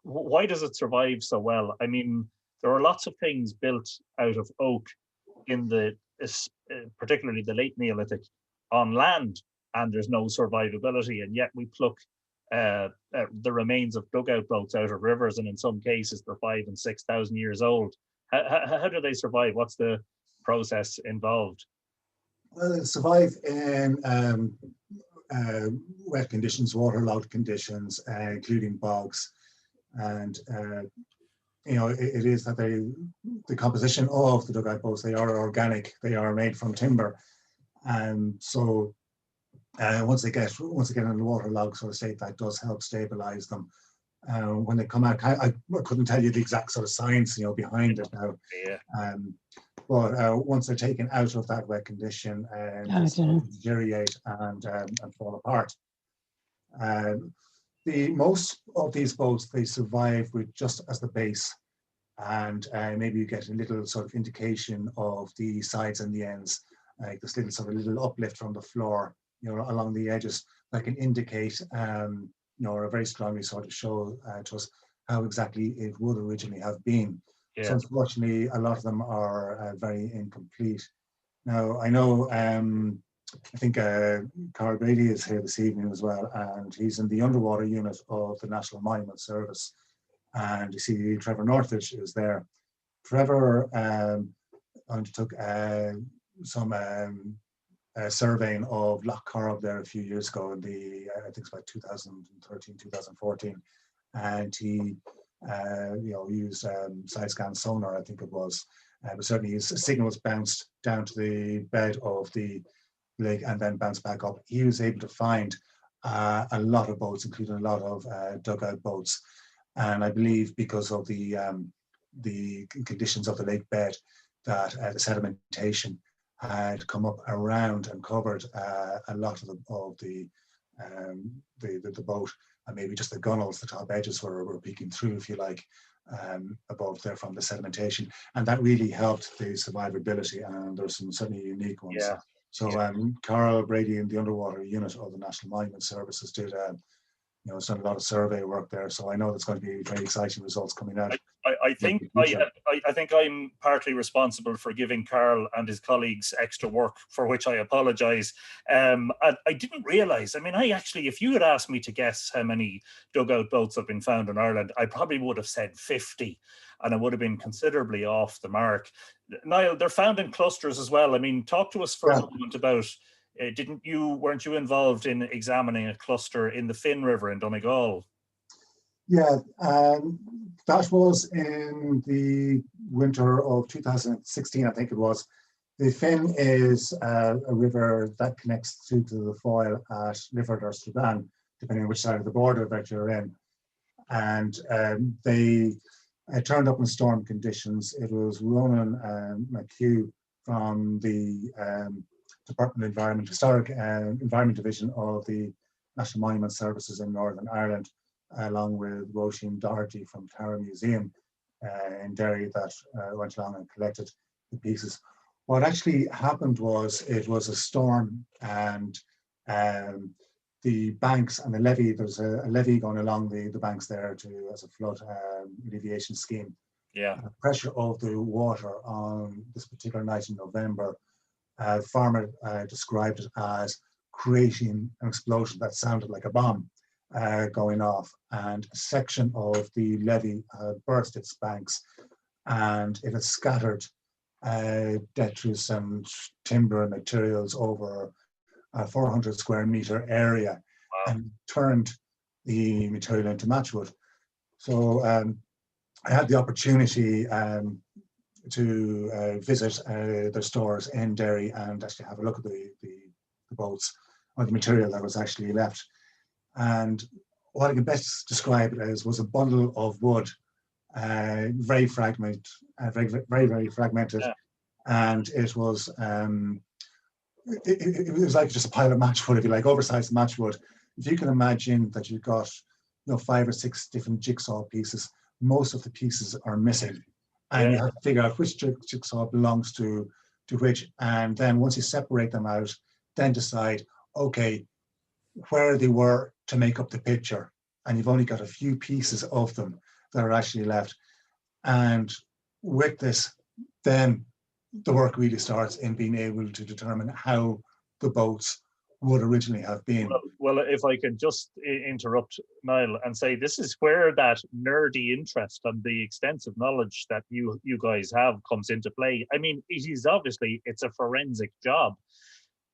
Why does it survive so well? I mean, there are lots of things built out of oak in particularly the late Neolithic on land, and there's no survivability, and yet we pluck the remains of dugout boats out of rivers, and in some cases they're 5,000 and 6,000 years old. How do they survive? What's the process involved? Well, they survive in wet conditions, waterlogged conditions, including bogs, and it is that the composition of the dugout boats, they are organic. They are made from timber, and so once they get in the waterlogged sort of state, that does help stabilize them. When they come out, I couldn't tell you the exact sort of science behind it now. But once they're taken out of that wet condition, they start to deteriorate and fall apart. Most of these boats, they survive with just as the base, and maybe you get a little sort of indication of the sides and the ends, like this little uplift from the floor, along the edges, that can indicate, or very strongly sort of show to us how exactly it would originally have been. So unfortunately, a lot of them are very incomplete. Now, I know, I think Carl Brady is here this evening as well, and he's in the underwater unit of the National Monument Service. And you see Trevor Northridge is there. Trevor undertook some surveying of Loch Corrib there a few years ago in I think it's about 2013, 2014. And he used side scan sonar, I think it was. But certainly his signals bounced down to the bed of the lake and then bounced back up. He was able to find a lot of boats, including a lot of dugout boats. And I believe because of the conditions of the lake bed, that the sedimentation had come up around and covered a lot of the boat, and maybe just the gunnels, the top edges were peeking through, if you like, above there from the sedimentation, and that really helped the survivability. And there's some certainly unique ones. So Carl Brady in the underwater unit of the National Monument Services did. It's done a lot of survey work there, so I know there's going to be very exciting results coming out. I think I think I'm partly responsible for giving Carl and his colleagues extra work, for which I apologise. I didn't realise. I mean, if you had asked me to guess how many dugout boats have been found in Ireland, I probably would have said 50, and I would have been considerably off the mark. Niall, they're found in clusters as well. I mean, talk to us for a moment about. Weren't you involved in examining a cluster in the Finn River in Donegal? Yeah, that was in the winter of 2016, I think it was. The Finn is a river that connects to the Foyle at Lifford or Strabane, depending on which side of the border that you're in. And they turned up in storm conditions. It was Ronan McHugh from the Department of Environment, Historic Environment Division of the National Monument Services in Northern Ireland, along with Roisin Doherty from Tara Museum in Derry, that went along and collected the pieces. What actually happened was it was a storm, and the banks and the levee, there's a levee going along the banks there as a flood alleviation scheme. Yeah. The pressure of the water on this particular night in November, farmer described it as creating an explosion that sounded like a bomb going off, and a section of the levee burst its banks, and it has scattered detritus and timber and materials over a 400 square meter area. Wow. And turned the material into matchwood. So I had the opportunity to visit their stores in Derry and actually have a look at the boats, or the material that was actually left. And what I can best describe it as was a bundle of wood, very fragmented, very fragmented. Yeah. And it was it was like just a pile of matchwood, if you like, oversized matchwood. If you can imagine that you've got 5 or 6 different jigsaw pieces, most of the pieces are missing. And you have to figure out which jigsaw belongs to which. And then once you separate them out, then decide, okay, where they were to make up the picture. And you've only got a few pieces of them that are actually left. And with this, then the work really starts in being able to determine how the boats would originally have been. Well, if I can just interrupt, Niall, and say this is where that nerdy interest and the extensive knowledge that you guys have comes into play. I mean, it's a forensic job.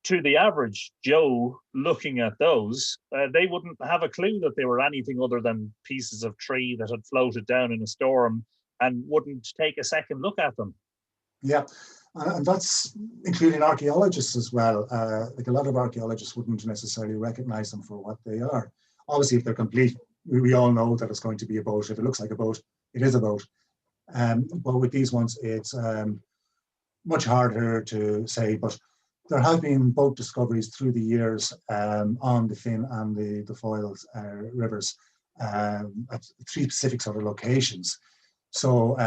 To the average Joe looking at those, they wouldn't have a clue that they were anything other than pieces of tree that had floated down in a storm, and wouldn't take a second look at them. Yeah, and that's including archaeologists as well. Like a lot of archaeologists wouldn't necessarily recognize them for what they are. Obviously, if they're complete, we all know that it's going to be a boat. If it looks like a boat, it is a boat. But with these ones, it's much harder to say. But there have been boat discoveries through the years on the Finn and the Foyle rivers at 3 specific sort of locations. So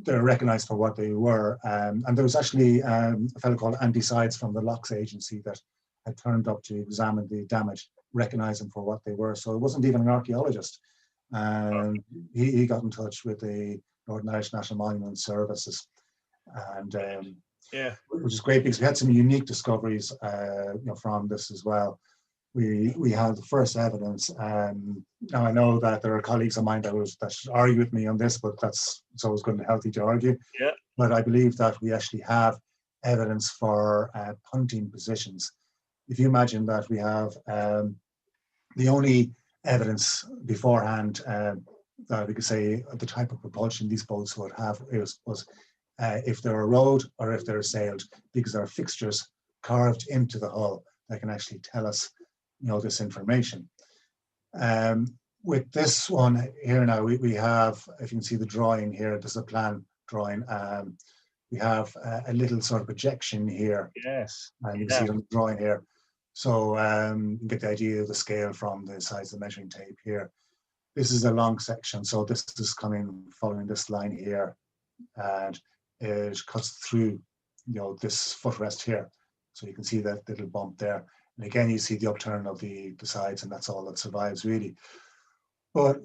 they're recognized for what they were. And there was actually a fellow called Andy Sides from the Locks Agency that had turned up to examine the damage, recognize them for what they were. So it wasn't even an archaeologist. He got in touch with the Northern Irish National Monument Services, and which is great because we had some unique discoveries from this as well. We had the first evidence. Now I know that there are colleagues of mine that argue with me on this, but it's always good and healthy to argue. Yeah. But I believe that we actually have evidence for punting positions. If you imagine that we have the only evidence beforehand that we could say the type of propulsion these boats would have was if they're rowed or if they're sailed, because there are fixtures carved into the hull that can actually tell us this information. With this one here now, we have, if you can see the drawing here, this is a plan drawing. We have a little sort of projection here. Yes. And you can see it on the drawing here. So you can get the idea of the scale from the size of the measuring tape here. This is a long section, so this is following this line here, and it cuts through, this footrest here. So you can see that little bump there. And again, you see the upturn of the sides, and that's all that survives really. But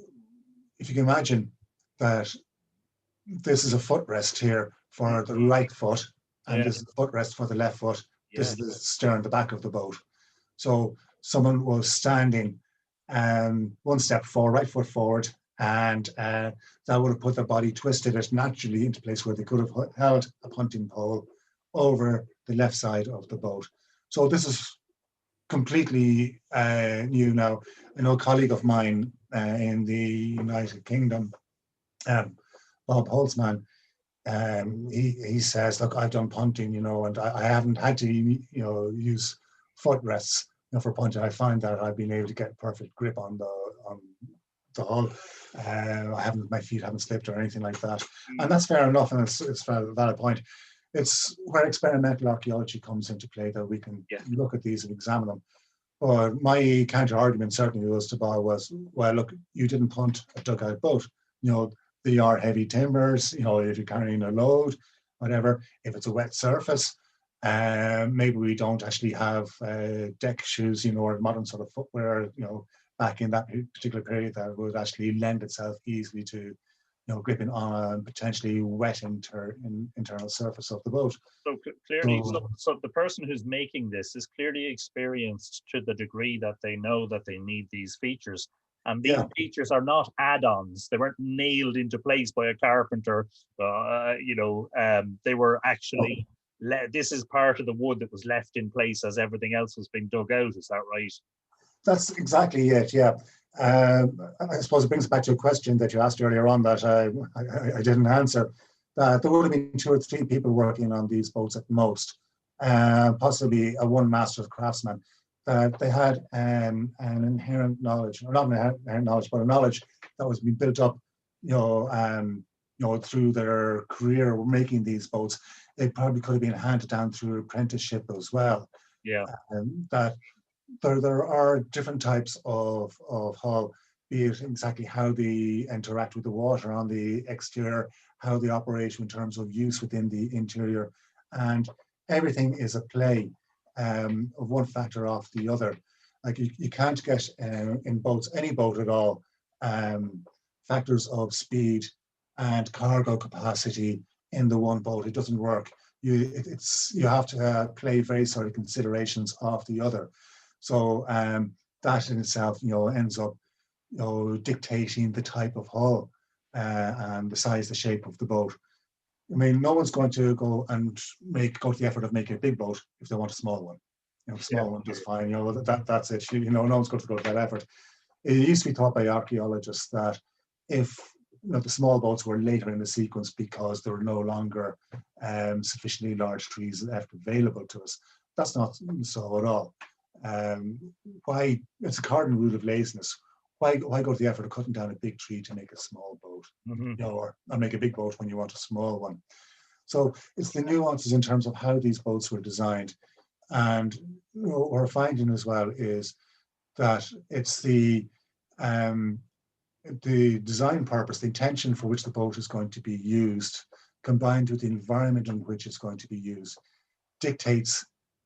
if you can imagine that this is a footrest here for the right foot, and Yeah. this is a footrest for the left foot. This Yeah. is the stern, the back of the boat. So someone was standing one step forward, right foot forward, and that would have put their body twisted it naturally into place where they could have held a punting pole over the left side of the boat. So this is completely new now. I know a colleague of mine in the United Kingdom, Bob Holtzman, he says, look, I've done punting, and I haven't had to, use footrests, for punting. I find that I've been able to get perfect grip on the hull. My feet haven't slipped or anything like that. And that's fair enough, and it's a valid point. It's where experimental archaeology comes into play that we can look at these and examine them. But my counter argument certainly was to Bob was, well, look, you didn't punt a dugout boat. They are heavy timbers, if you're carrying a load, whatever. If it's a wet surface, maybe we don't actually have deck shoes, or modern sort of footwear, back in that particular period that would actually lend itself easily to, gripping on potentially wet internal surface of the boat. So clearly, so the person who's making this is clearly experienced to the degree that they know that they need these features. And these features are not add-ons. They weren't nailed into place by a carpenter. They were actually, this is part of the wood that was left in place as everything else was being dug out. Is that right? That's exactly it, yeah. I suppose it brings back to a question that you asked earlier on that I didn't answer. There would have been 2 or 3 people working on these boats at most, possibly one master craftsman. They had an inherent knowledge, or not an inherent knowledge, but a knowledge that was being built up, through their career making these boats. It probably could have been handed down through apprenticeship as well. Yeah. That there are different types of hull, be it exactly how they interact with the water on the exterior, how they operate in terms of use within the interior, and everything is a play of one factor off the other. Like you can't get in boats, any boat at all, factors of speed and cargo capacity in the one boat. It doesn't work. You have to play various sort of considerations off the other. So that in itself, ends up, dictating the type of hull and the size, the shape of the boat. I mean, no one's going to go to the effort of making a big boat if they want a small one. A small one just fine. That's it. No one's going to go to that effort. It used to be thought by archaeologists that if the small boats were later in the sequence because there were no longer sufficiently large trees left available to us. That's not so at all. Why? It's a cardinal rule of laziness. Why go to the effort of cutting down a big tree to make a small boat, or make a big boat when you want a small one? So it's the nuances in terms of how these boats were designed, and what we're finding as well is that it's the design purpose, the intention for which the boat is going to be used, combined with the environment in which it's going to be used, dictates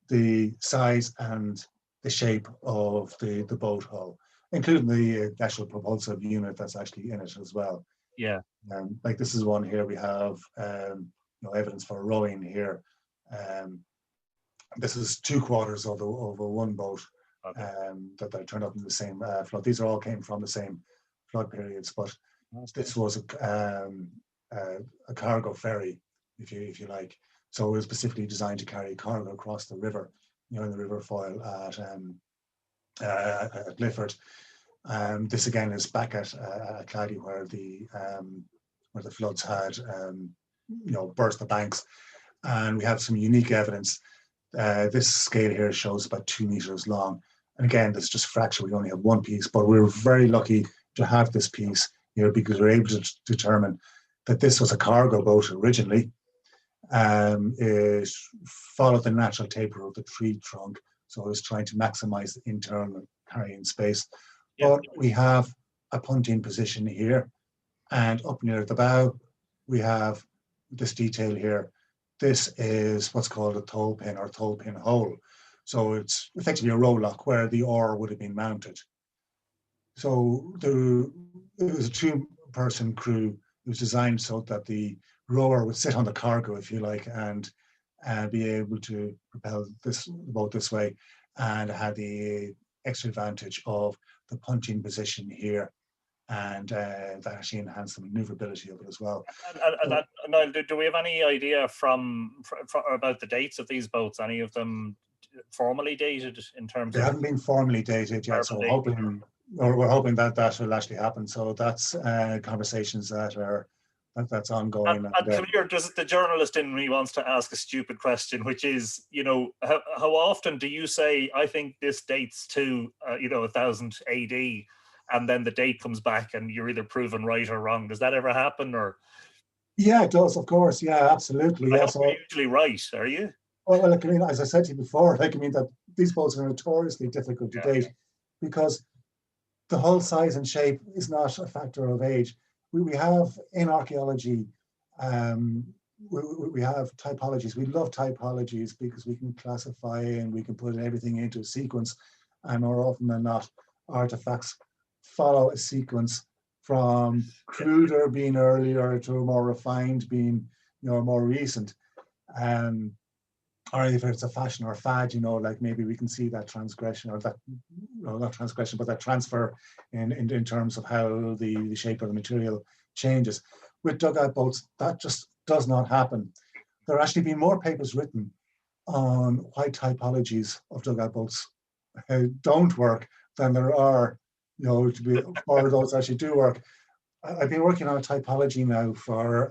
the size and the shape of the boat hull, including the actual propulsive unit that's actually in it as well. Yeah. Like this is one here. We have evidence for rowing here. This is 2/4 of a one boat that turned up in the same flood. These all came from the same flood periods, but this was a cargo ferry, if you like. So it was specifically designed to carry cargo across the river, in the river foyle at Lifford. This again is back at Clady, where the floods had burst the banks, and we have some unique evidence. This scale here shows about 2 meters long, and again, this is just fracture. We only have one piece, but we're very lucky to have this piece here because we're able to determine that this was a cargo boat originally. It followed the natural taper of the tree trunk, so it was trying to maximize the internal carrying space. But we have a punting position here, and up near the bow, we have this detail here. This is what's called a thole pin or thole pin hole. So it's effectively a rowlock where the oar would have been mounted. So it was a 2-person crew was designed so that the rower would sit on the cargo, if you like, and be able to propel the boat this way, and had the extra advantage of the punching position here, and that actually enhanced the maneuverability of it as well. And Niall, do we have any idea from about the dates of these boats? Any of them formally dated in terms They of? haven't been formally dated yet, so we're hoping that that will actually happen. So that's conversations that's ongoing. And come here, the journalist in me wants to ask a stupid question, which is, you know, how often do you say, I think this dates to, you know, 1000 AD, and then the date comes back and you're either proven right or wrong? Does that ever happen? Or? Yeah, it does, of course. Yeah, absolutely. Yeah, so you're usually right, are you? Well, like, I mean, as I said to you before, like, I mean, that these boats are notoriously difficult to date because the whole size and shape is not a factor of age. We have in archaeology, we have typologies. We love typologies because we can classify and we can put everything into a sequence, and more often than not, artifacts follow a sequence from cruder being earlier to more refined being, you know, more recent. Or if it's a fashion or a fad, you know, like maybe we can see that transgression, or that, well, not transgression, but that transfer in terms of how the shape of the material changes. With dugout boats, that just does not happen. There have actually been more papers written on why typologies of dugout boats don't work than there are, you know, or those actually do work. I've been working on a typology now for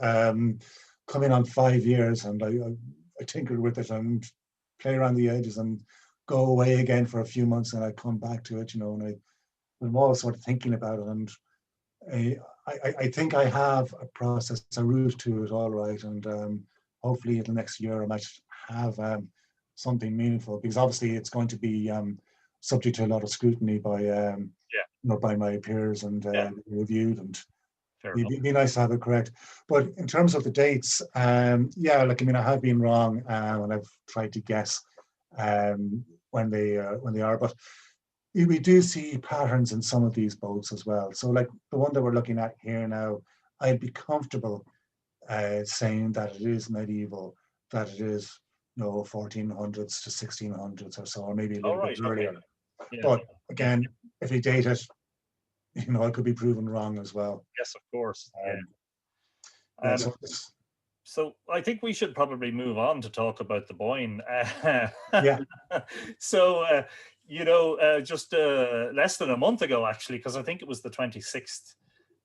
coming on 5 years, and I tinkered with it and play around the edges and go away again for a few months, and I come back to it, you know, and I'm always sort of thinking about it, and I think I have a process, a route to it, all right, and hopefully in the next year I might have something meaningful, because obviously it's going to be subject to a lot of scrutiny by you know, by my peers, and reviewed, and it'd be nice to have it correct. But in terms of the dates, yeah, like, I mean, I have been wrong, and I've tried to guess when they are, but we do see patterns in some of these boats as well. So like the one that we're looking at here now, I'd be comfortable saying that it is medieval, that it is, you know, 1400s to 1600s or so, or maybe a little bit earlier. Okay. Yeah. But again, if we date it, you know, I could be proven wrong as well. Yes, of course. So I think we should probably move on to talk about the Boyne. Yeah. So, you know, just less than a month ago, actually, because I think it was the 26th,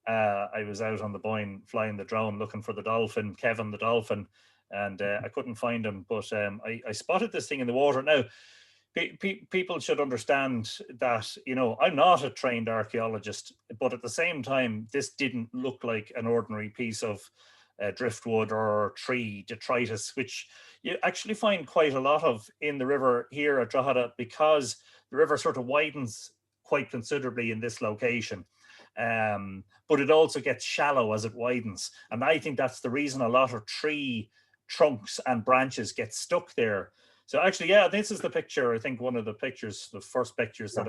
I was out on the Boyne flying the drone looking for the dolphin, Kevin the dolphin, and I couldn't find him, but I spotted this thing in the water. Now, people should understand that, you know, I'm not a trained archaeologist, but at the same time, this didn't look like an ordinary piece of driftwood or tree detritus, which you actually find quite a lot of in the river here at Drogheda, because the river sort of widens quite considerably in this location. But it also gets shallow as it widens. And I think that's the reason a lot of tree trunks and branches get stuck there. So actually, yeah, this is the picture. I think one of the pictures, the first pictures that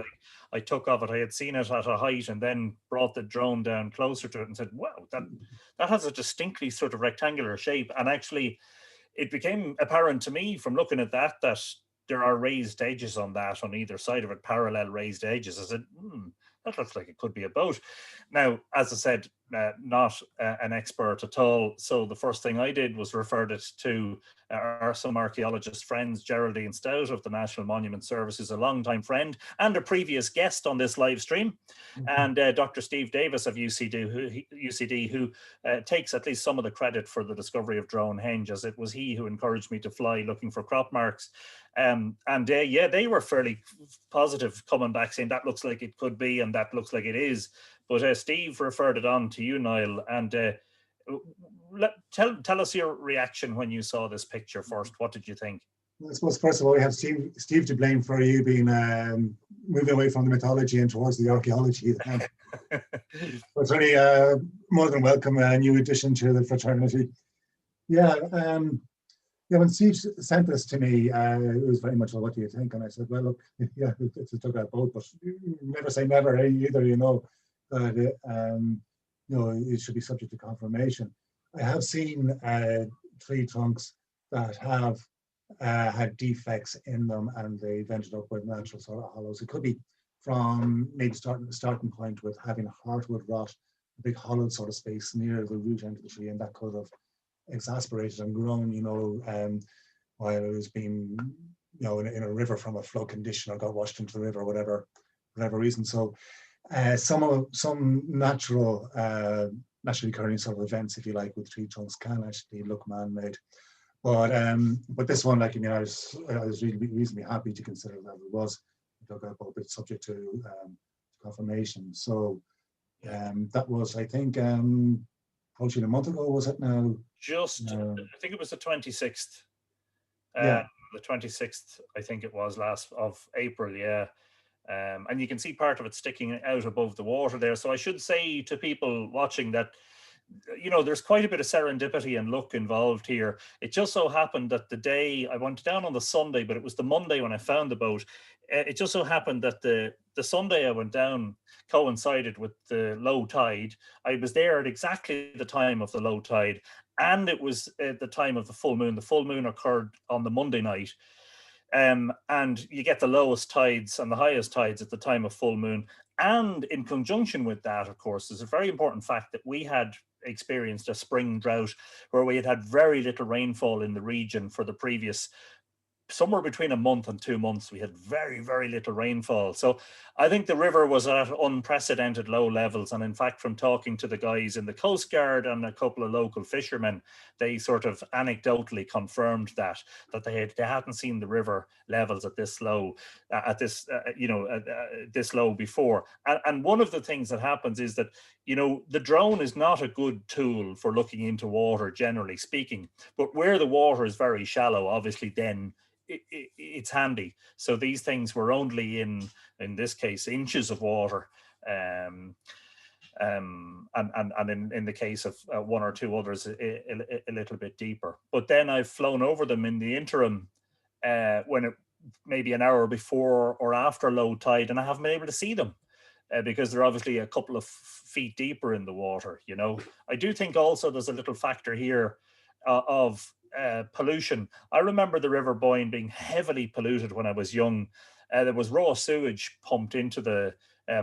I took of it, I had seen it at a height and then brought the drone down closer to it and said, wow, that has a distinctly sort of rectangular shape. And actually, it became apparent to me from looking at that there are raised edges on that, on either side of it, parallel raised edges. I said, that looks like it could be a boat. Now, as I said, not an expert at all. So the first thing I did was referred it to some archaeologist friends, Geraldine Stout of the National Monument Service, who's a longtime friend and a previous guest on this live stream, and Dr. Steve Davis of UCD, who takes at least some of the credit for the discovery of Dronehenge, as it was he who encouraged me to fly looking for crop marks. Yeah, they were fairly positive, coming back saying that looks like it could be and that looks like it is. But Steve referred it on to you, Niall, and tell us your reaction when you saw this picture first. What did you think? I suppose first of all, we have Steve to blame for you being moving away from the mythology and towards the archaeology. It's only more than welcome, a new addition to the fraternity. Yeah, when Steve sent this to me, it was very much, well, what do you think? And I said, well, look, yeah, it's a dugout boat, but never say never either, you know. it should be subject to confirmation. I have seen tree trunks that have had defects in them, and they've ended up with natural sort of hollows. It could be from maybe starting point with having heartwood rot, a big hollowed sort of space near the root end of the tree, and that could have exacerbated and grown, while it was being, in a river from a flood condition, or got washed into the river, whatever reason. So some naturally occurring sort of events, if you like, with tree trunks can actually look man-made. But this one, I was really reasonably happy to consider that it was Duckout, but subject to confirmation. So that was, I think, approaching a month ago, was it now? I think it was the 26th. Yeah. The 26th, I think it was, of April, yeah. And you can see part of it sticking out above the water there. So I should say to people watching that, there's quite a bit of serendipity and luck involved here. It just so happened that the day I went down on the Sunday, but it was the Monday when I found the boat. It just so happened that the Sunday I went down coincided with the low tide. I was there at exactly the time of the low tide, and it was at the time of the full moon. The full moon occurred on the Monday night. And you get the lowest tides and the highest tides at the time of full moon. And in conjunction with that, of course, there's a very important fact that we had experienced a spring drought where we had very little rainfall in the region for the previous somewhere between a month and 2 months. We had very, very little rainfall. So I think the river was at unprecedented low levels. And in fact, from talking to the guys in the Coast Guard and a couple of local fishermen, they sort of anecdotally confirmed that they hadn't seen the river levels at this low, this low before. And one of the things that happens is that, the drone is not a good tool for looking into water, generally speaking, but where the water is very shallow, obviously then it's handy. So these things were only in this case, inches of water. And in the case of one or two others, a little bit deeper. But then I've flown over them in the interim when it maybe an hour before or after low tide, and I haven't been able to see them because they're obviously a couple of feet deeper in the water. I do think also there's a little factor here of pollution. I remember the River Boyne being heavily polluted when I was young. There was raw sewage pumped into the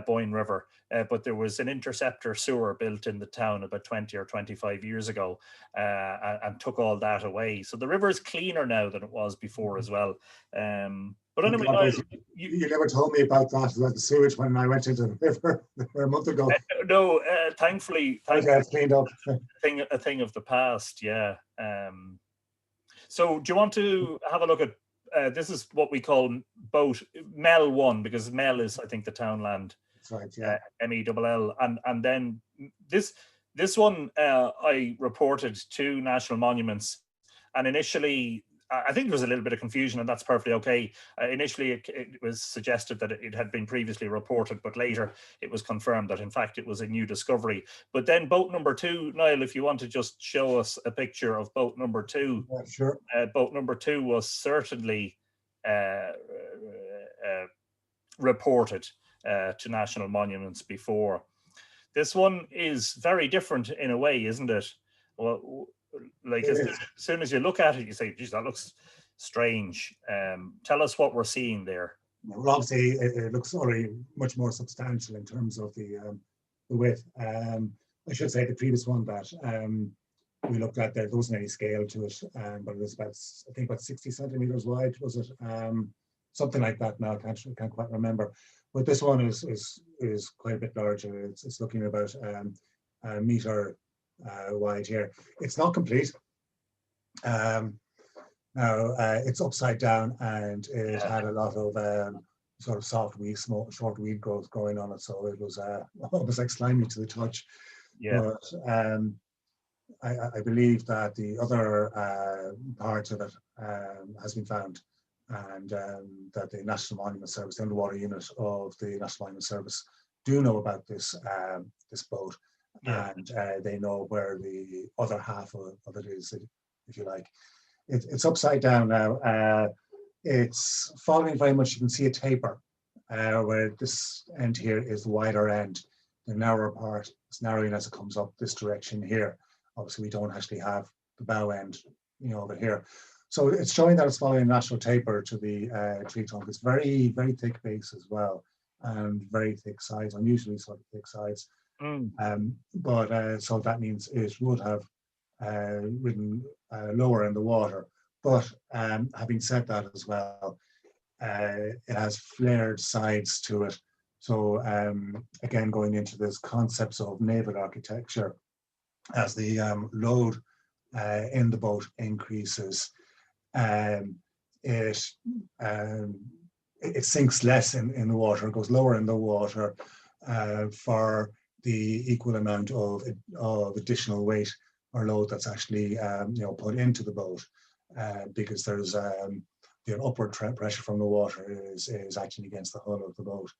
Boyne River, but there was an interceptor sewer built in the town about 20 or 25 years ago and took all that away. So the river is cleaner now than it was before as well. But anyway, you never told me about the sewage when I went into the river a month ago. No, thankfully it's cleaned up. A thing of the past, yeah. So do you want to have a look at this is what we call boat Mell 1, because Mell is, I think, the townland. That's right, yeah. MELL. And then this one I reported to National Monuments, and initially I think there was a little bit of confusion, and that's perfectly okay. Initially, it was suggested that it had been previously reported, but later it was confirmed that, in fact, it was a new discovery. But then boat number 2, Niall, if you want to just show us a picture of boat number 2. Yeah, sure. Boat number 2 was certainly reported to National Monuments before. This one is very different in a way, isn't it? Well, like as soon as you look at it, you say, geez, that looks strange. Tell us what we're seeing there. Well, obviously, it looks already much more substantial in terms of the width. I should say the previous one that we looked at, there wasn't any scale to it, but it was I think about 60 centimeters wide, was it? Something like that now, I can't quite remember. But this one is quite a bit larger. It's looking about a meter wide here. It's not complete. Now it's upside down, and it had a lot of sort of soft weed, short weed growth growing on it, so it was almost like slimy to the touch. Yeah. But I believe that the other part of it has been found, and that the National Monument Service, the underwater unit of the National Monument Service, do know about this this boat. Yeah. And they know where the other half of it is, if you like. It's upside down now. It's following very much, you can see a taper where this end here is the wider end. the narrower part is narrowing as it comes up this direction here. Obviously, we don't actually have the bow end, over here. So it's showing that it's following a natural taper to the tree trunk. It's very, very thick base as well, and very thick sides, unusually sort of thick sides. But so that means it would have ridden lower in the water. But having said that as well, it has flared sides to it. So again, going into this concepts of naval architecture, as the load in the boat increases, it sinks less in the water, it goes lower in the water for the equal amount of additional weight or load that's actually put into the boat, because there's the upward pressure from the water is acting against the hull of the boat.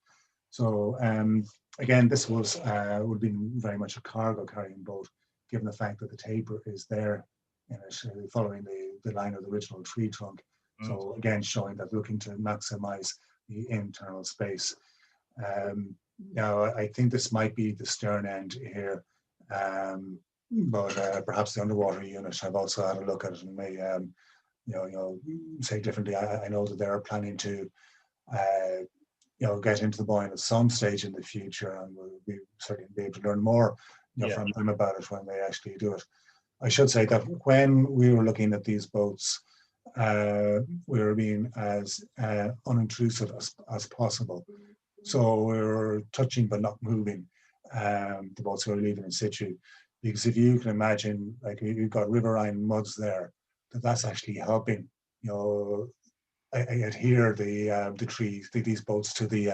So again, this would be very much a cargo carrying boat, given the fact that the taper is there in it, following the line of the original tree trunk. So again, showing that looking to maximize the internal space. Now, I think this might be the stern end here, but perhaps the underwater unit have also had a look at it and may, say differently. I know that they're planning to, get into the Boyne at some stage in the future, and we'll certainly be able to learn more, from them about it when they actually do it. I should say that when we were looking at these boats, we were being as unintrusive as possible. So we were touching but not moving the boats we were leaving in situ. Because if you can imagine, like you've got riverine muds there, that's actually helping, adhere the trees, these boats to the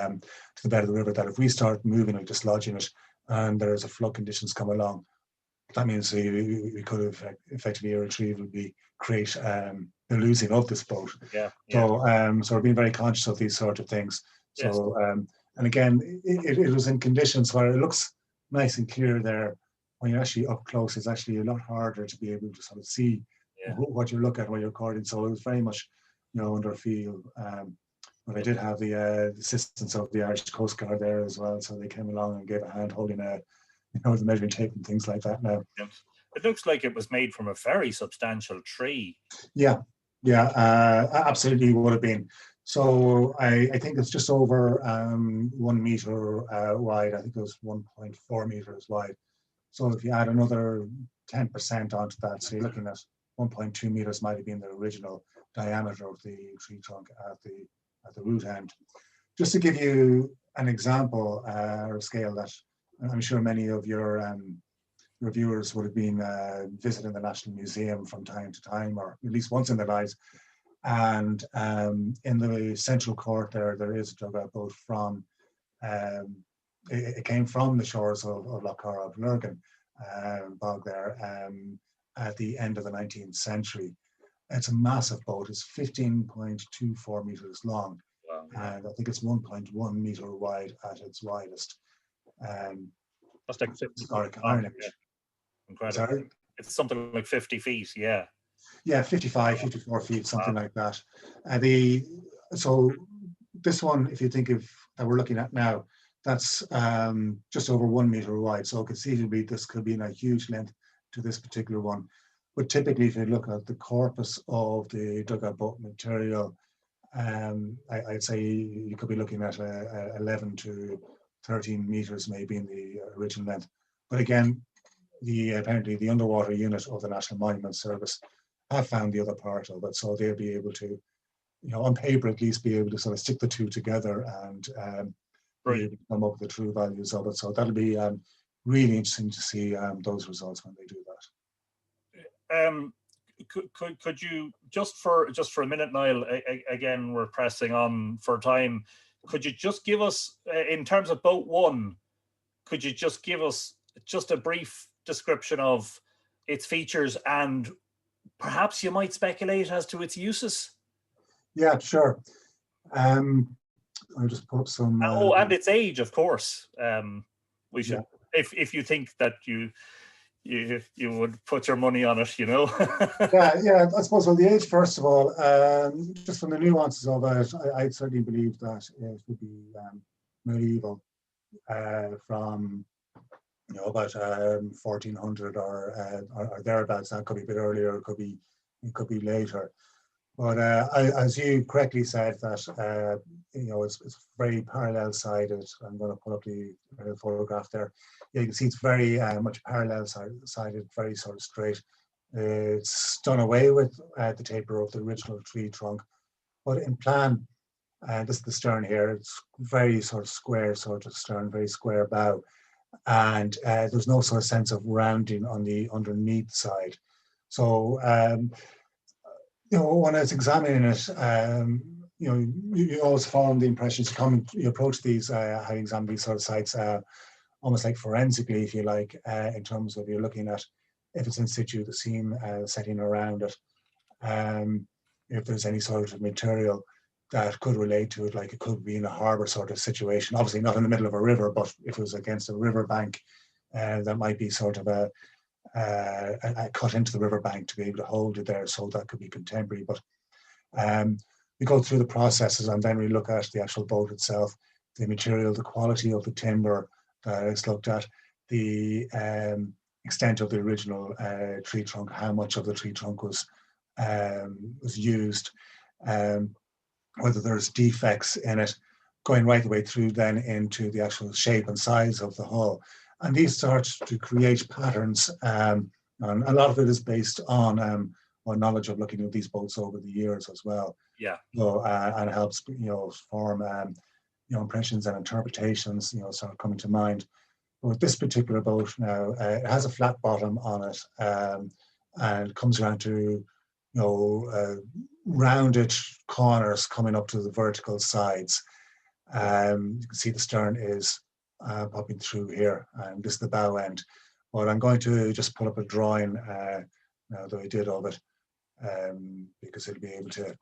bed of the river. That if we start moving or dislodging it, and there's a flood conditions come along, that means we could have effectively irretrievably create the losing of this boat. So we're being very conscious of these sort of things. So and again, it was in conditions where it looks nice and clear there. When you're actually up close, it's actually a lot harder to be able to sort of see what you look at when you're recording. So it was very much, under field. But I did have the assistance of the Irish Coast Guard there as well. So they came along and gave a hand holding the measuring tape and things like that now. It looks like it was made from a very substantial tree. Yeah, absolutely would have been. So I think it's just over 1 meter wide. I think it was 1.4 meters wide. So if you add another 10% onto that, so you're looking at 1.2 meters might have been the original diameter of the tree trunk at the root end. Just to give you an example or a scale that I'm sure many of your viewers would have been visiting the National Museum from time to time, or at least once in their lives. And in the central court there is a dugout boat from, it came from the shores of Lough Lurgan bog there at the end of the 19th century. It's a massive boat. It's 15.24 meters long. Wow. And I think it's 1.1 meter wide at its widest. That's like 50 Ireland. Incredible. Sorry? It's something like 50 feet, yeah. Yeah, 55, 54 feet, something like that. So this one, if you think of that we're looking at now, that's just over 1 meter wide. So conceivably, this could be in a huge length to this particular one. But typically, if you look at the corpus of the dugout boat material, I'd say you could be looking at 11 to 13 meters maybe in the original length. But again, apparently the underwater unit of the National Monument Service have found the other part of it, so they'll be able to, on paper at least, be able to sort of stick the two together and be able to come up with the true values of it. So that'll be really interesting to see those results when they do that. Could you just for a minute, Niall? Again, we're pressing on for time. Could you just give us, in terms of boat one, could you just give us just a brief description of its features, and perhaps you might speculate as to its uses? Yeah, sure. I'll just put some. And its age, of course. We should, if you think that you would put your money on it, Yeah. I suppose, well, the age, first of all, just from the nuances of it, I certainly believe that it would be medieval, from about 1400 or thereabouts. That could be a bit earlier, it could be later. But as you correctly said, that it's very parallel sided. I'm going to put up the photograph there. Yeah, you can see it's very much parallel sided, very sort of straight. It's done away with the taper of the original tree trunk, but in plan, this is the stern here. It's very sort of square sort of stern, very square bow, and there's no sort of sense of rounding on the underneath side. So when I was examining it, you always form the impressions. You approach these, how you examine these sort of sites, almost like forensically, if you like, in terms of you're looking at if it's in situ, the scene setting around it, if there's any sort of material that could relate to it, like it could be in a harbour sort of situation. Obviously not in the middle of a river, but if it was against a river bank, that might be sort of a cut into the riverbank to be able to hold it there, so that could be contemporary. But we go through the processes, and then we look at the actual boat itself, the material, the quality of the timber that is looked at, the extent of the original tree trunk, how much of the tree trunk was used, whether there's defects in it, going right the way through then into the actual shape and size of the hull. And these start to create patterns, and a lot of it is based on knowledge of looking at these boats over the years as well. Yeah. So and it helps form impressions and interpretations sort of coming to mind. But with this particular boat now, it has a flat bottom on it, and it comes around to rounded corners coming up to the vertical sides. You can see the stern is popping through here, and this is the bow end. But I'm going to just put up a drawing now that I did of it, because it'll be able to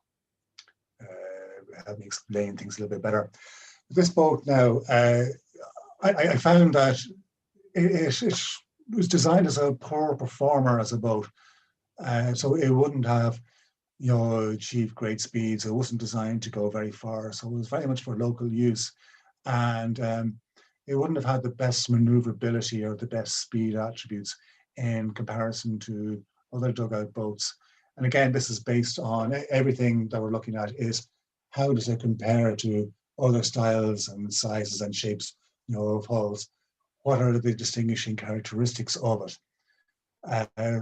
help me explain things a little bit better. This boat now, I found that it was designed as a poor performer as a boat, so it wouldn't have achieved great speeds. It wasn't designed to go very far, so it was very much for local use, and it wouldn't have had the best maneuverability or the best speed attributes in comparison to other dugout boats. And again, this is based on everything that we're looking at is how does it compare to other styles and sizes and shapes of hulls? What are the distinguishing characteristics of it?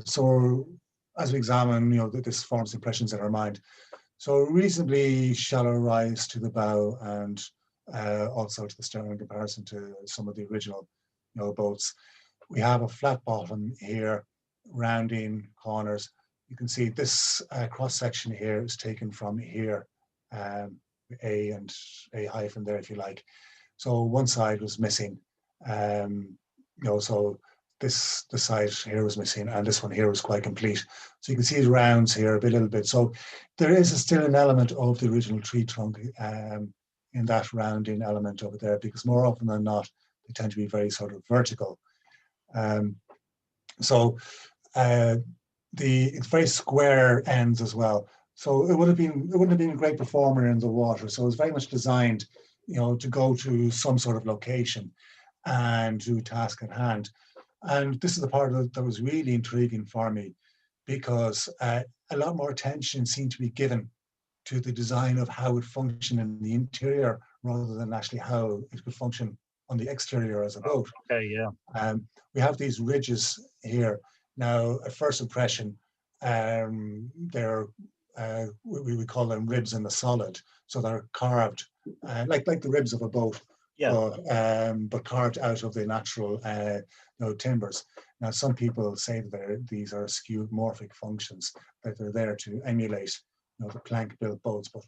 So as we examine, this forms impressions in our mind. So reasonably shallow rise to the bow, and also to the stern in comparison to some of the original boats. We have a flat bottom here, rounding corners. You can see this cross section here is taken from here, A and A hyphen there, if you like. So one side was missing, so the side here was missing, and this one here was quite complete. So you can see the rounds here a little bit. So there is still an element of the original tree trunk in that rounding element over there, because more often than not, they tend to be very sort of vertical. It's very square ends as well. So it wouldn't have been a great performer in the water. So it was very much designed, to go to some sort of location and do task at hand. And this is the part that was really intriguing for me, because a lot more attention seemed to be given to the design of how it functioned in the interior rather than actually how it could function on the exterior as a boat. Okay, yeah. We have these ridges here. Now, at first impression, they're we call them ribs in the solid. So they're carved like the ribs of a boat, but carved out of the natural timbers. Now, some people say that these are skeuomorphic functions, that they're there to emulate the plank-built boats, but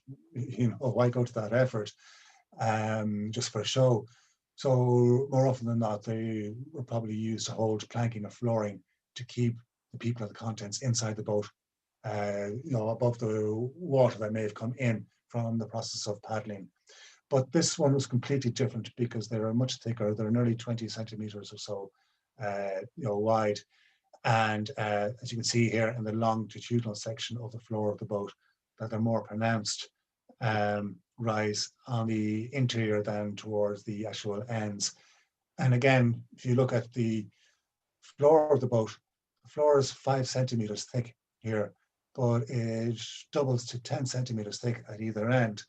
why go to that effort just for show? So more often than not, they were probably used to hold planking or flooring to keep the people and the contents inside the boat, above the water that may have come in from the process of paddling. But this one was completely different because they were much thicker. They're nearly 20 centimeters or so, wide. And as you can see here in the longitudinal section of the floor of the boat, that they're more pronounced rise on the interior than towards the actual ends. And again, if you look at the floor of the boat, the floor is 5 centimeters thick here, but it doubles to 10 centimeters thick at either end.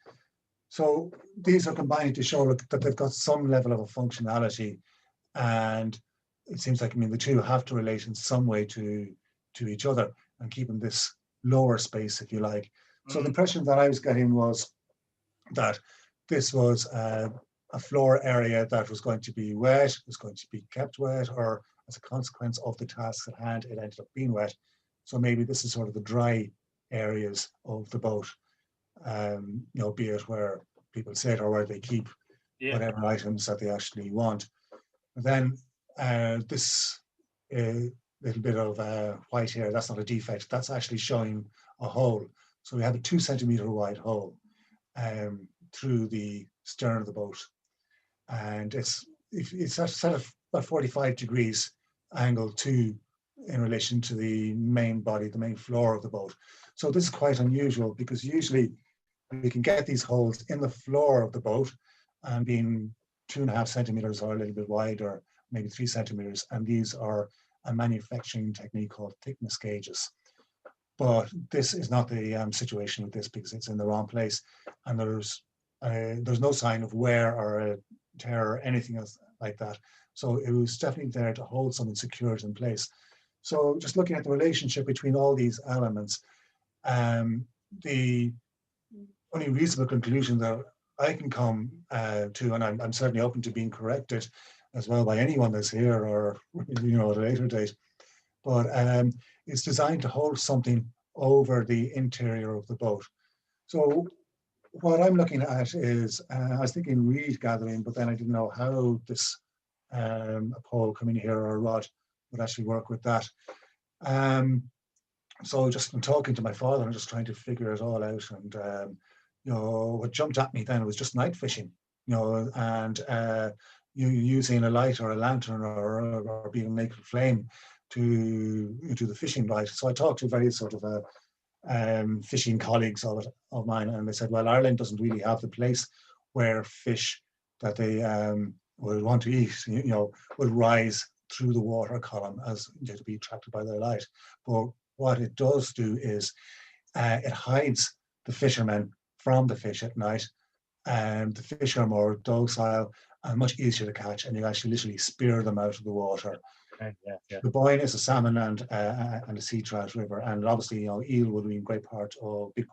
So these are combining to show that they've got some level of a functionality, and it seems like, I mean, the two have to relate in some way to each other and keeping this lower space, if you like. So the impression that I was getting was that this was a floor area that was going to be wet, was going to be kept wet, or as a consequence of the tasks at hand, it ended up being wet. So maybe this is sort of the dry areas of the boat, you know, be it where people sit or where they keep whatever items that they actually want. And then this little bit of white here, that's not a defect, that's actually showing a hole. So we have a 2 centimeter wide hole through the stern of the boat. And it's set of about 45 degrees angle in relation to the main body, the main floor of the boat. So this is quite unusual, because usually we can get these holes in the floor of the boat and being 2.5 centimeters or a little bit wide, or maybe 3 centimeters. And these are a manufacturing technique called thickness gauges. But this is not the situation with this, because it's in the wrong place. And there's no sign of wear or a tear or anything else like that. So it was definitely there to hold something secured in place. So just looking at the relationship between all these elements, the only reasonable conclusion that I can come to, and I'm certainly open to being corrected as well by anyone that's here or, you know, at a later date, but it's designed to hold something over the interior of the boat. So what I'm looking at is, I was thinking reed gathering, but then I didn't know how this a pole coming here or a rod would actually work with that. So just from talking to my father and just trying to figure it all out, and you know, what jumped at me then was just night fishing, you know, and you using a light or a lantern or being naked flame to do the fishing right. So I talked to various sort of fishing colleagues of mine, and they said, well, Ireland doesn't really have the place where fish that they would want to eat, you know, would rise through the water column as to be attracted by their light. But what it does do is it hides the fishermen from the fish at night, and the fish are more docile and much easier to catch, and you actually literally spear them out of the water. The Boyne is a salmon and a sea trout river, and obviously, you know, eel would be a big part of the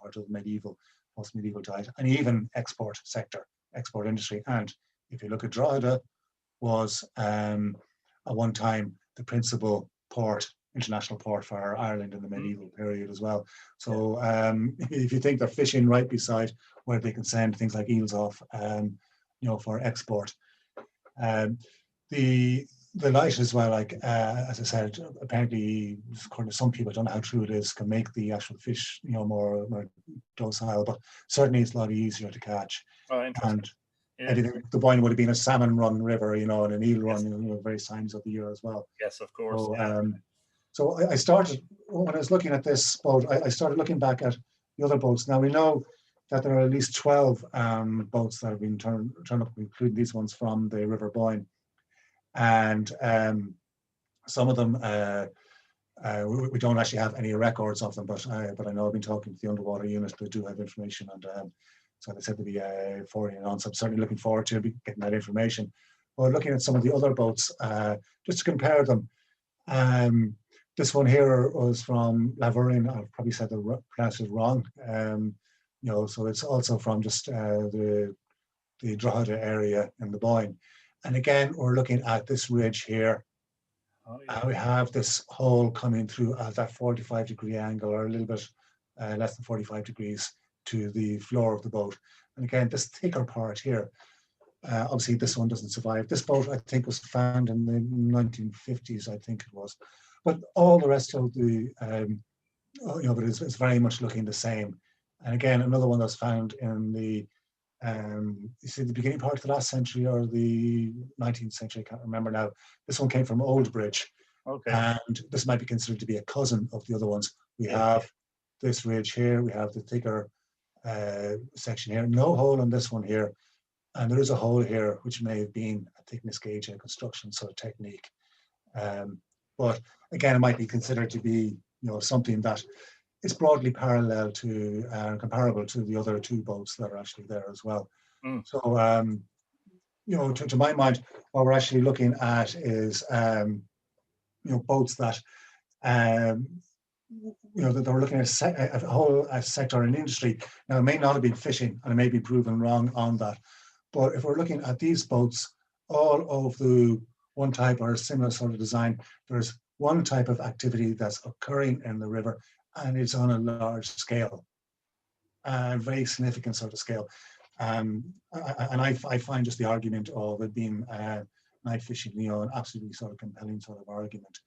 post-medieval diet, and even export industry. And if you look at Drogheda, was at one time the principal international port for Ireland in the medieval period as well. So if you think they're fishing right beside where they can send things like eels off, you know, for export. The light as well, like as I said, apparently, according to some people, I don't know how true it is, can make the actual fish, you know, more docile, but certainly it's a lot easier to catch. Oh, interesting. And I think the Boyne would have been a salmon run river, you know, and an eel run, you know, various times of the year as well. Yes, of course. So, so I started, when I was looking at this boat, I started looking back at the other boats. Now we know that there are at least 12 boats that have been turned up, including these ones from the River Boyne. And some of them, we don't actually have any records of them, but I know I've been talking to the underwater unit that do have information, and so they said to be forwarding it on. So I'm certainly looking forward to getting that information. But looking at some of the other boats, just to compare them, this one here was from Laverin. I've probably said the pronounced it wrong. You know, so it's also from just the Drogheda area in the Boyne. And again, we're looking at this ridge here. We have this hole coming through at that 45-degree angle, or a little bit less than 45 degrees to the floor of the boat. And again, this thicker part here, obviously this one doesn't survive. This boat, I think, was found in the 1950s, I think it was. But all the rest of the, you know, but it's very much looking the same. And again, another one that's found in the, you see the beginning part of the last century or the 19th century, I can't remember now. This one came from Old Bridge. Okay. And this might be considered to be a cousin of the other ones. We have this ridge here, we have the thicker section here, no hole in this one here. And there is a hole here, which may have been a thickness gauge and construction sort of technique. But again, it might be considered to be, something that is broadly parallel to, comparable to the other two boats that are actually there as well. So, to my mind, what we're actually looking at is, boats that, that they're looking at a whole sector and industry. Now, it may not have been fishing, and it may be proven wrong on that. But if we're looking at these boats, all of the one type or similar sort of design, there's one type of activity that's occurring in the river, and it's on a large scale, and very significant sort of scale. And I find just the argument of it being night fishing, an absolutely sort of compelling sort of argument.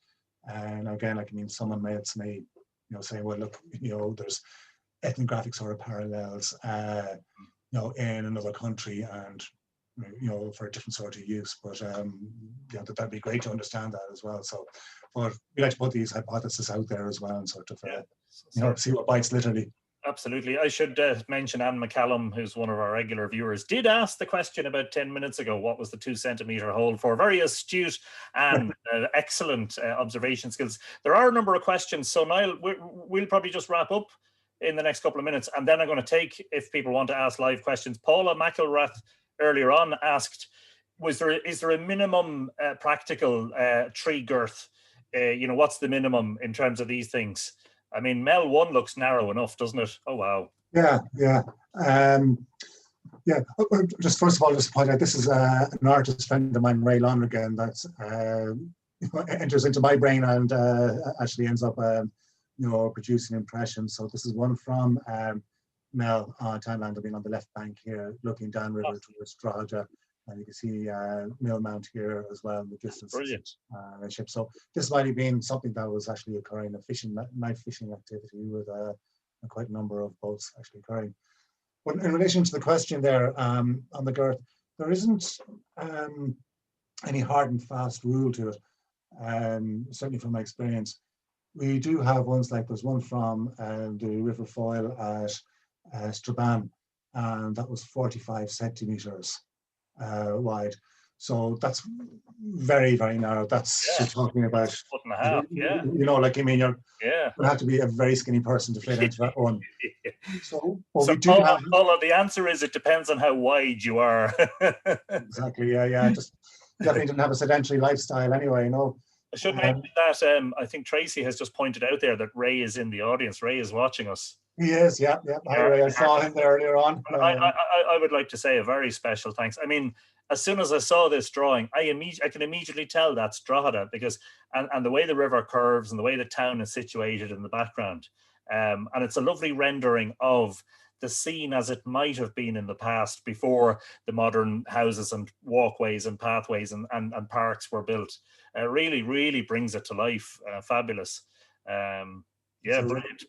And again, someone may say, well, look, there's ethnographic sort of parallels, in another country, and for a different sort of use. But that'd be great to understand that as well. So, but we like to put these hypotheses out there as well, and sort of see what bites, literally. Absolutely. I should mention Anne McCallum, who's one of our regular viewers, did ask the question about 10 minutes ago, what was the 2 centimetre hole for? Very astute and excellent observation skills. There are a number of questions. So Niall, we'll probably just wrap up in the next couple of minutes, and then I'm going to take, if people want to ask live questions. Paula McElrath earlier on asked, is there a minimum practical tree girth? What's the minimum in terms of these things? I mean, Mel 1 looks narrow enough, doesn't it? Oh, wow. Yeah. Just first of all, just point out, this is an artist friend of mine, Ray Lonergan, that enters into my brain and actually ends up, producing impressions. So this is one from Mel Townland. I've been on the left bank here, looking downriver towards Drogheda. And you can see Millmount here as well in the distance. Brilliant. Ship. So this might have been something that was actually occurring, night fishing activity with quite a number of boats actually occurring. But in relation to the question there on the girth, there isn't any hard and fast rule to it, certainly from my experience. We do have ones like, there's one from the River Foyle at Strabane, and that was 45 centimetres. Wide, so that's very, very narrow. That's you're talking about foot and a half. Yeah, you're gonna have to be a very skinny person to fit into that one. So we do have. Paula, the answer is it depends on how wide you are. Exactly. Yeah. Just definitely didn't have a sedentary lifestyle anyway. I should mention that I think Tracy has just pointed out there that Ray is in the audience. Ray is watching us. He is, yeah. Hi, Ray. I saw him there earlier on. I would like to say a very special thanks. I mean, as soon as I saw this drawing, I can immediately tell that's Drogheda, because and the way the river curves and the way the town is situated in the background, and it's a lovely rendering of the scene as it might have been in the past before the modern houses and walkways and pathways and parks were built. Really, really brings it to life. Fabulous.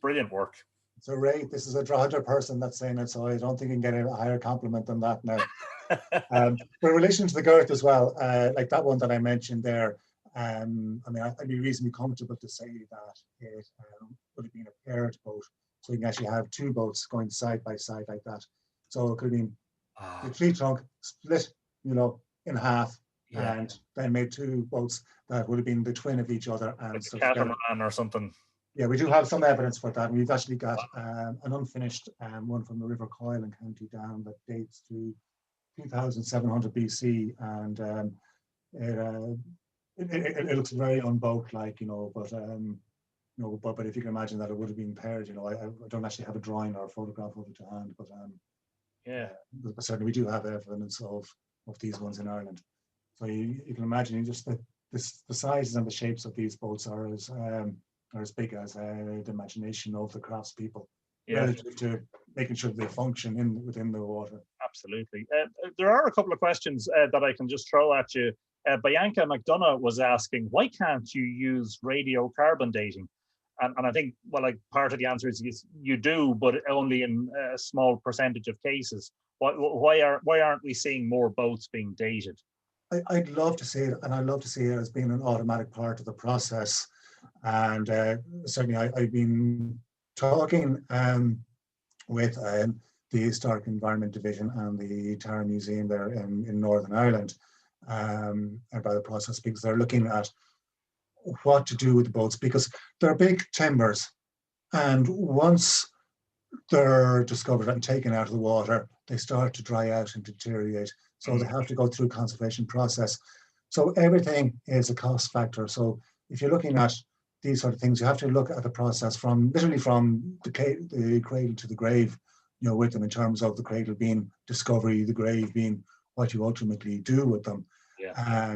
Brilliant work. So Ray, this is a Drogheda person that's saying it, so I don't think you can get a higher compliment than that now. But in relation to the girth as well, like that one that I mentioned there, I'd be reasonably comfortable to say that it would have been a paired boat. So you can actually have two boats going side by side like that. So it could have been the tree trunk split, in half, and then made two boats that would have been the twin of each other. And like a catamaran or something. Yeah, we do have some evidence for that. We've actually got an unfinished one from the River Coyle in County Down that dates to 2700 BC, and it looks very unboat-like, but if you can imagine that it would have been paired, I don't actually have a drawing or a photograph of it to hand, but certainly we do have evidence of these ones in Ireland. So you can imagine just that the sizes and the shapes of these boats are as big as the imagination of the craftspeople, relative to making sure they function within the water. Absolutely. There are a couple of questions that I can just throw at you. Bianca McDonough was asking, why can't you use radiocarbon dating? And I think, part of the answer is you do, but only in a small percentage of cases. Why aren't we seeing more boats being dated? I'd love to see it, and I'd love to see it as being an automatic part of the process. And certainly I've been talking with the Historic Environment Division and the Tara Museum there in Northern Ireland about the process, because they're looking at what to do with the boats, because they're big timbers, and once they're discovered and taken out of the water, they start to dry out and deteriorate. So they have to go through a conservation process. So everything is a cost factor. So if you're looking at these sort of things, you have to look at the process from literally from the cradle to the grave, you know, with them, in terms of the cradle being discovery, the grave being what you ultimately do with them. Yeah.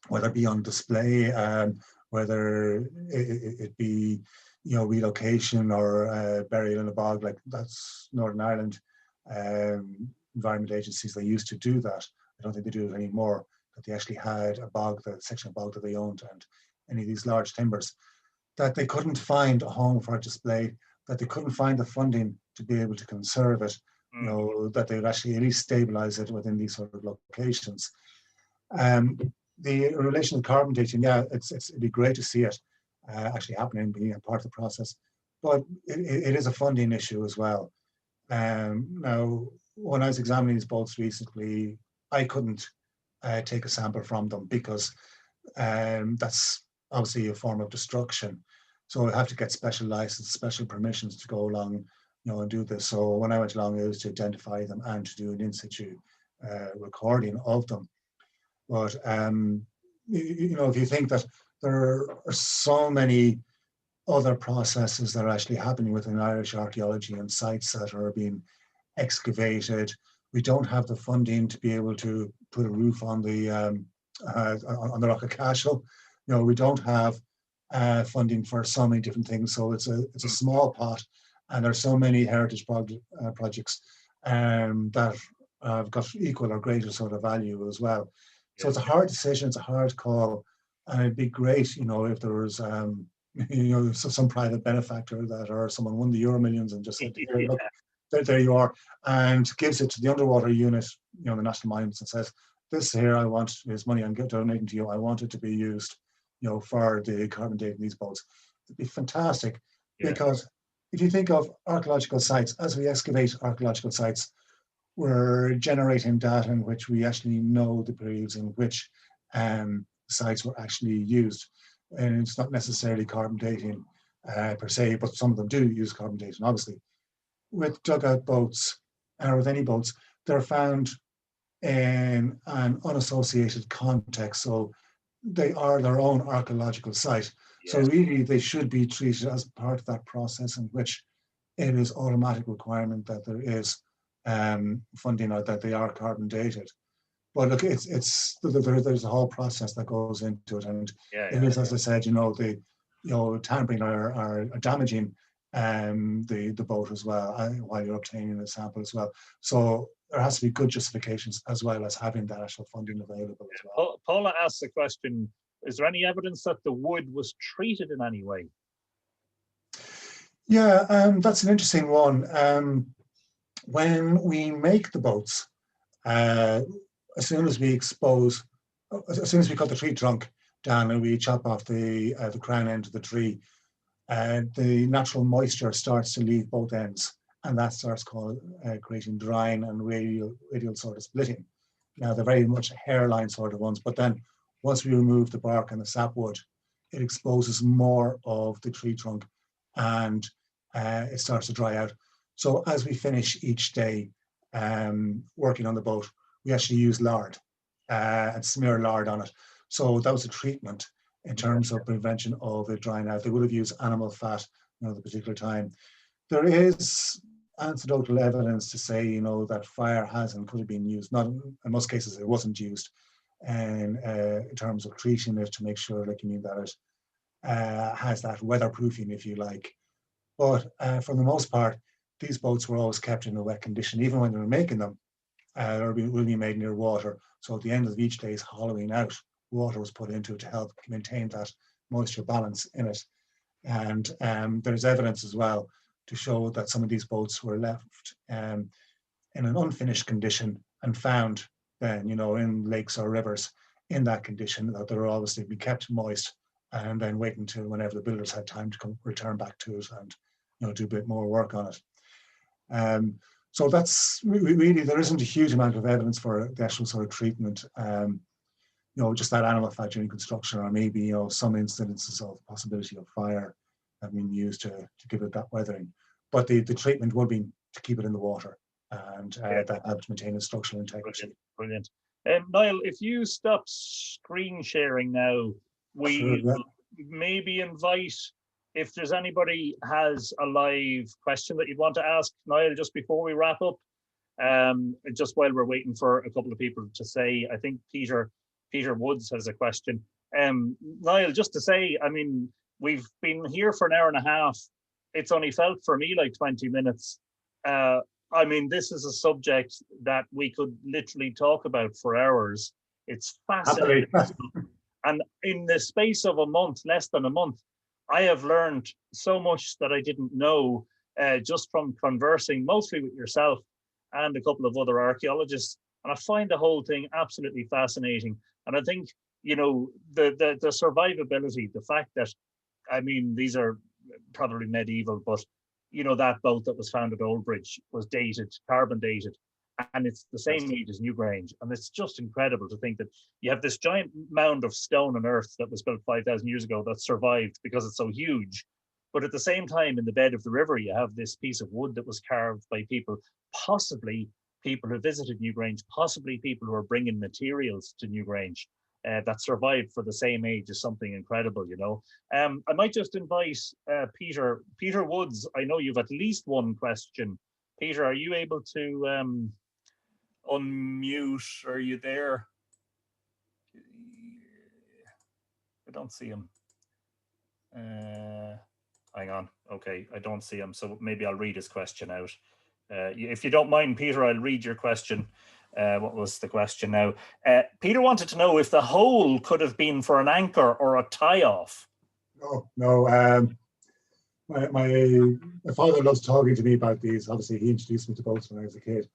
Whether it be on display, whether it be, you know, relocation or burial in a bog, like that's Northern Ireland environment agencies. They used to do that. I don't think they do it anymore. That they actually had a bog, the section of bog that they owned, and any of these large timbers, that they couldn't find a home for a display, that they couldn't find the funding to be able to conserve it, you know, that they would actually at least stabilize it within these sort of locations. The relation to carbon dating, yeah, it'd be great to see it actually happening, being a part of the process, but it is a funding issue as well. Now, when I was examining these boats recently, I couldn't take a sample from them because that's obviously a form of destruction. So I have to get special license, special permissions to go along, you know, and do this. So when I went along, it was to identify them and to do an in situ recording of them. But you know, if you think that there are so many other processes that are actually happening within Irish archaeology and sites that are being excavated, we don't have the funding to be able to put a roof on the Rock of Cashel. You know, we don't have funding for so many different things. So it's a small pot, and there's so many heritage projects that have got equal or greater sort of value as well. So it's a hard decision, it's a hard call, and it'd be great, you know, if there was, you know, some private benefactor that, or someone won the Euro Millions and just said, here, look, there you are, and gives it to the underwater unit, you know, the National Monuments, and says, this here, I want this money I'm donating to you. I want it to be used, you know, for the carbon dating these boats. It'd be fantastic, because if you think of archaeological sites, as we excavate archaeological sites, we're generating data in which we actually know the periods in which sites were actually used. And it's not necessarily carbon dating per se, but some of them do use carbon dating, obviously. With dugout boats, or with any boats, they're found in an unassociated context. So they are their own archaeological site. So really they should be treated as part of that process, in which it is automatic requirement that there is funding, or that they are carbon dated. But look, there's a whole process that goes into it, and it is, as I said, you know, tampering or damaging the boat as well while you're obtaining a sample as well. So there has to be good justifications, as well as having that actual funding available as well. Paula asked the question: is there any evidence that the wood was treated in any way? Yeah, that's an interesting one. When we make the boats, as soon as we cut the tree trunk down and we chop off the crown end of the tree, the natural moisture starts to leave both ends, and that starts creating drying and radial sort of splitting. Now, they're very much hairline sort of ones, but then once we remove the bark and the sapwood, it exposes more of the tree trunk, and it starts to dry out. So as we finish each day working on the boat, we actually use lard and smear lard on it. So that was a treatment in terms of prevention of it drying out. They would have used animal fat, you know, at the particular time. There is anecdotal evidence to say, you know, that fire has and could have been used. Not in most cases, it wasn't used, and in terms of treating it to make sure, like you mean, that it has that weatherproofing, if you like. But for the most part, these boats were always kept in a wet condition, even when they were making them. They will be made near water. So at the end of each day's hollowing out, water was put into it to help maintain that moisture balance in it. And there's evidence as well to show that some of these boats were left in an unfinished condition and found then, you know, in lakes or rivers in that condition, that they were obviously be kept moist, and then wait until whenever the builders had time to return back to it and, you know, do a bit more work on it. So that's really, there isn't a huge amount of evidence for the actual sort of treatment. Just that animal fat during construction, or maybe, some incidences of possibility of fire have been used to give it that weathering. But the treatment would be to keep it in the water, and that helps maintain its structural integrity. Brilliant. Niall, if you stop screen sharing now, we maybe invite, if there's anybody has a live question that you'd want to ask Niall just before we wrap up, just while we're waiting for a couple of people to say. I think Peter Woods has a question. Niall, just to say, I mean, we've been here for an hour and a half. It's only felt for me like 20 minutes. I mean, this is a subject that we could literally talk about for hours. It's fascinating. And in the space of a month, less than a month, I have learned so much that I didn't know just from conversing mostly with yourself and a couple of other archaeologists. And I find the whole thing absolutely fascinating. And I think, the survivability, the fact that, I mean, these are probably medieval, but that boat that was found at Oldbridge was dated, carbon dated, and it's the same age as Newgrange. And it's just incredible to think that you have this giant mound of stone and earth that was built 5,000 years ago that survived because it's so huge. But at the same time, in the bed of the river, you have this piece of wood that was carved by people, possibly people who visited Newgrange, possibly people who are bringing materials to Newgrange. That survived for the same age is something incredible, I might just invite Peter Woods. I know you've at least one question. Peter, are you able to unmute? Are you there? I don't see him. Hang on. Okay, I don't see him. So maybe I'll read his question out. If you don't mind, Peter, I'll read your question. What was the question now? Peter wanted to know if the hole could have been for an anchor or a tie-off. No. My father loves talking to me about these. Obviously, he introduced me to boats when I was a kid.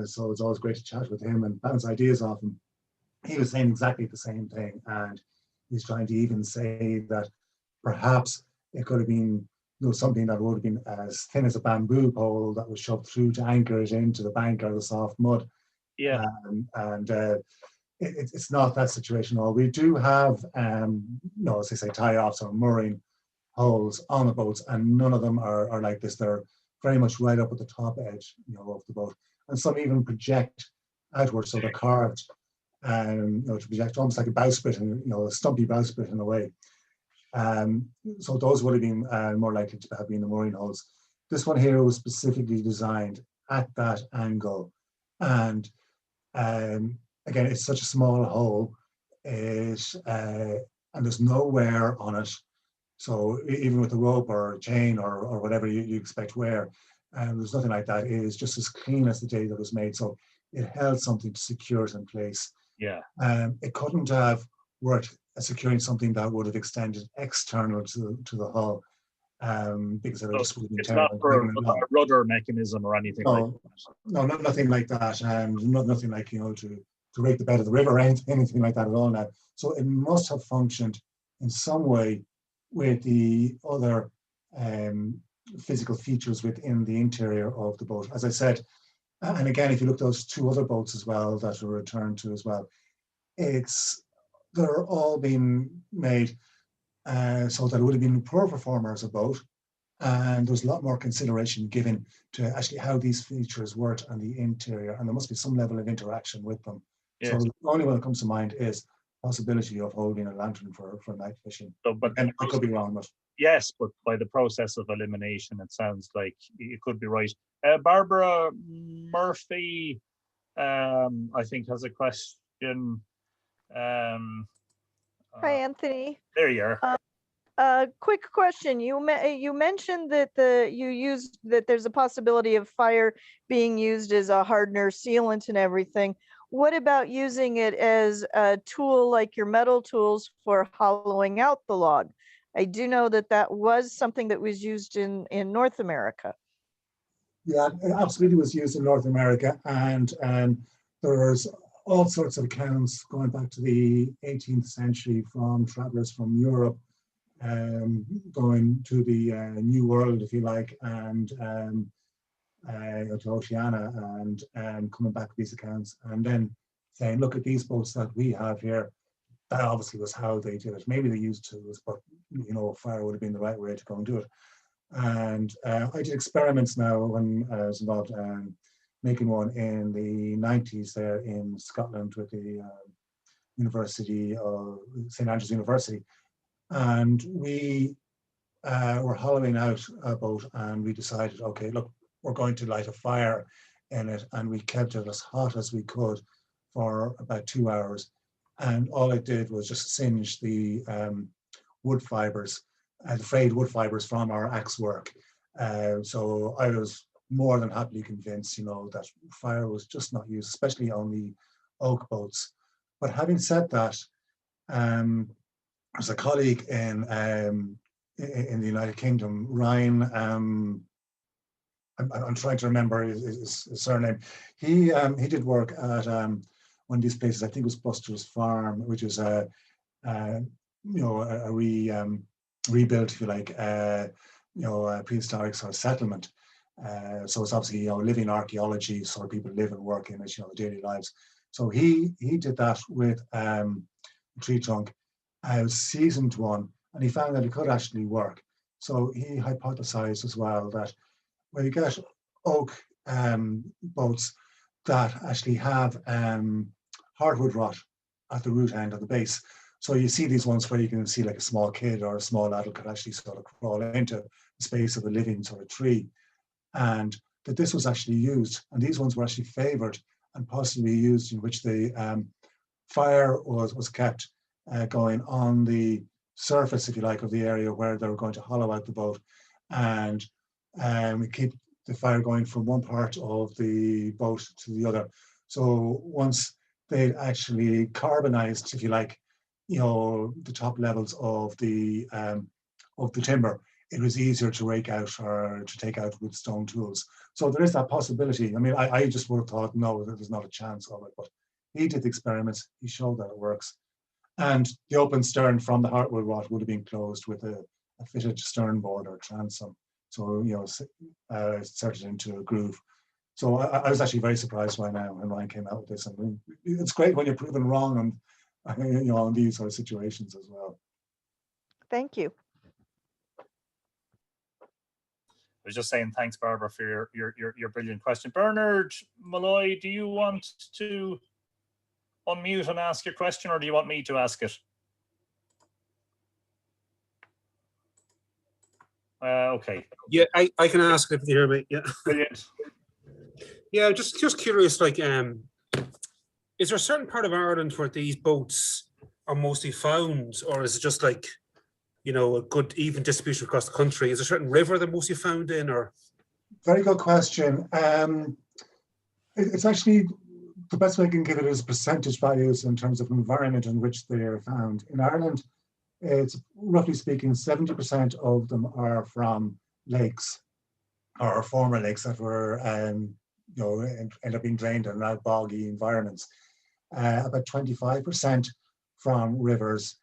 So it's always great to chat with him and bounce ideas off him. He was saying exactly the same thing. And he's trying to even say that perhaps it could have been something that would have been as thin as a bamboo pole that was shoved through to anchor it into the bank or the soft mud. Yeah. It's not that situation at all. We do have, as they say, tie-offs or mooring holes on the boats, and none of them are like this. They're very much right up at the top edge, of the boat. And some even project outwards, so they're carved, to project almost like a bowsprit, and a stumpy bowsprit in a way. So those would have been more likely to have been the mooring holes. This one here was specifically designed at that angle, and again, it's such a small hole, and there's no wear on it. So even with a rope or a chain or whatever you expect wear, there's nothing like that. It is just as clean as the day that it was made. So it held something to secure it in place. Yeah. It couldn't have worked as securing something that would have extended external to the hull. Because it just would have been it's not for a rudder mechanism or anything like that. No, nothing like that, and nothing like to rake the bed of the river or anything like that at all now. So it must have functioned in some way with the other physical features within the interior of the boat. As I said, and again, if you look at those two other boats as well that were returned to as well, they're all being made so that it would have been a poor performer as a boat, and there's a lot more consideration given to actually how these features worked on the interior, and there must be some level of interaction with them. Yes. So the only one that comes to mind is possibility of holding a lantern for night fishing. And I could be wrong, but yes, but by the process of elimination, it sounds like you could be right. Barbara Murphy, I think, has a question. Hi, Anthony. There you are. Quick question. You mentioned that that there's a possibility of fire being used as a hardener, sealant, and everything. What about using it as a tool like your metal tools for hollowing out the log? I do know that was something that was used in North America. Yeah, it absolutely was used in North America, and there's all sorts of accounts going back to the 18th century from travelers from Europe going to the New World, if you like, and to Oceania, and coming back with these accounts, and then saying, look at these boats that we have here. That obviously was how they did it. Maybe they used tools, but fire would have been the right way to go and do it. And I did experiments now when I was involved making one in the 90s there in Scotland with the University of St. Andrews University. And we were hollowing out a boat, and we decided, okay, look, we're going to light a fire in it, and we kept it as hot as we could for about 2 hours. And all it did was just singe the wood fibers, the frayed wood fibers from our axe work. So I was more than happily convinced, that fire was just not used, especially on the oak boats. But having said that, there's a colleague in the United Kingdom, Ryan. I'm trying to remember his surname. He did work at one of these places. I think it was Buster's Farm, which is a rebuilt, if you like, a prehistoric sort of settlement. So it's obviously living archaeology, sort of people live and work in it, their daily lives. So he did that with a tree trunk, a seasoned one, and he found that it could actually work. So he hypothesized as well that when you get oak boats that actually have hardwood rot at the root end of the base. So you see these ones where you can see like a small kid or a small adult could actually sort of crawl into the space of a living sort of tree. And that this was actually used, and these ones were actually favored and possibly used, in which the fire was kept going on the surface, if you like, of the area where they were going to hollow out the boat, and keep the fire going from one part of the boat to the other. So once they actually carbonized, if you like, the top levels of the timber, it was easier to rake out or to take out with stone tools. So there is that possibility. I mean, I just would have thought, no, there's not a chance of it, but he did the experiments, he showed that it works. And the open stern from the hardwood rot would have been closed with a fitted stern board or transom. So, inserted into a groove. So I was actually very surprised when Ryan came out with this. And it's great when you're proven wrong on these sort of situations as well. Thank you. I was just saying thanks, Barbara, for your brilliant question. Bernard Malloy, do you want to unmute and ask your question, or do you want me to ask it? Okay. Yeah, I can ask if you hear me. Yeah. Brilliant. Yeah, just curious, like, is there a certain part of Ireland where these boats are mostly found, or is it just like, a good even distribution across the country? Is there a certain river they're mostly found in, or? Very good question. It's actually, the best way I can give it is percentage values in terms of environment in which they are found. In Ireland, it's roughly speaking, 70% of them are from lakes or former lakes that were, end up being drained in now boggy environments. About 25% from rivers,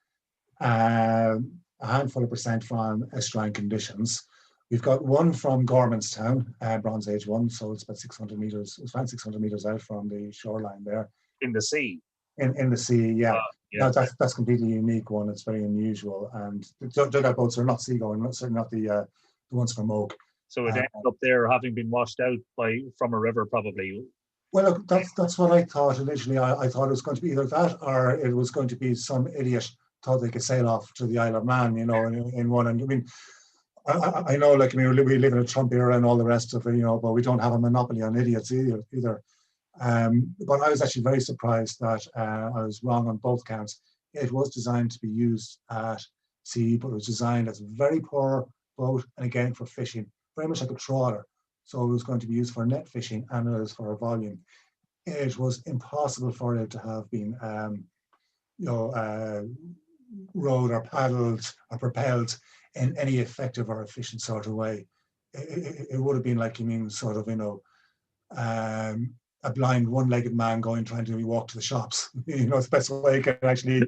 a handful of percent from estuarine conditions. We've got one from Gormanstown, Bronze Age one, so it's about 600 meters. It's around 600 meters out from the shoreline there. In the sea. In the sea, yeah. Yeah. No, that's completely unique one. It's very unusual, and the dugout boats are not seagoing, certainly not the ones from oak. So it ended up there having been washed out from a river, probably. Well, look, that's what I thought initially. I thought it was going to be either that, or it was going to be some idiot thought they could sail off to the Isle of Man, in one. And I mean, I know, like, we live in a Trump era and all the rest of it, but we don't have a monopoly on idiots either. But I was actually very surprised that I was wrong on both counts. It was designed to be used at sea, but it was designed as a very poor boat, and again for fishing, very much like a trawler. So it was going to be used for net fishing and as for a volume. It was impossible for it to have been, rowed or paddled or propelled in any effective or efficient sort of way. It would have been like, sort of, a blind one-legged man trying to walk to the shops. It's the best way you can actually,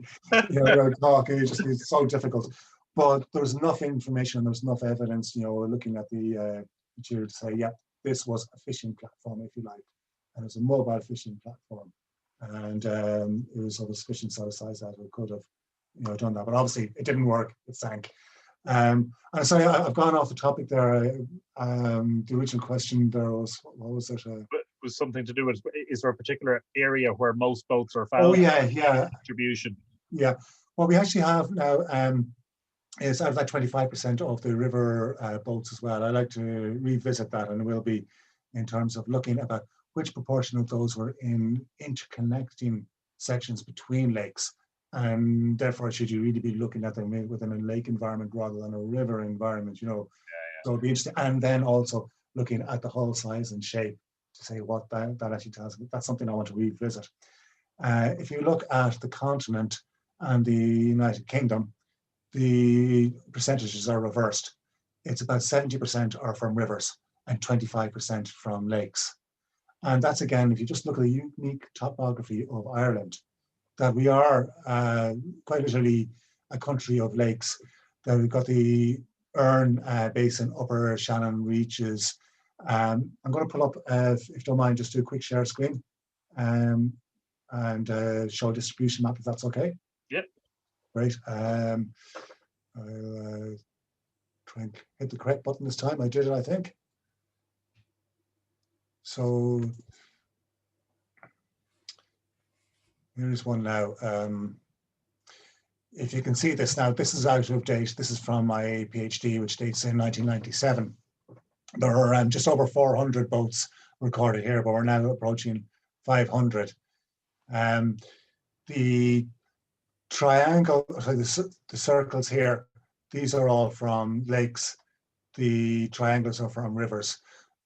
talk. It's so difficult. But there was enough information, there was enough evidence, looking at the material to say, yeah, this was a fishing platform, if you like, and it was a mobile fishing platform, and it was of a sufficient size that it could have, done that. But obviously, it didn't work. It sank. And sorry, I've gone off the topic there. The original question there was, what was it? It was something to do with, is there a particular area where most boats are found? Oh yeah. Distribution. Yeah. What we actually have now is out of that 25% of the river boats as well. I like to revisit that, and it will be in terms of looking about which proportion of those were in interconnecting sections between lakes. And therefore, should you really be looking at them within a lake environment rather than a river environment, So it'd be interesting. And then also looking at the hull size and shape to say what that actually tells me. That's something I want to revisit. If you look at the continent and the United Kingdom, the percentages are reversed. It's about 70% are from rivers and 25% from lakes. And that's, again, if you just look at the unique topography of Ireland, that we are quite literally a country of lakes, that we've got the Erne Basin, Upper Shannon reaches. I'm going to pull up, if you don't mind, just do a quick share screen and show a distribution map, if that's okay. Yep. Great. I'll try and hit the correct button this time. I did it, I think. So here's one now. If you can see this now, this is out of date. This is from my PhD, which dates in 1997. There are just over 400 boats recorded here, but we're now approaching 500. The triangle, sorry, the circles here, these are all from lakes. The triangles are from rivers.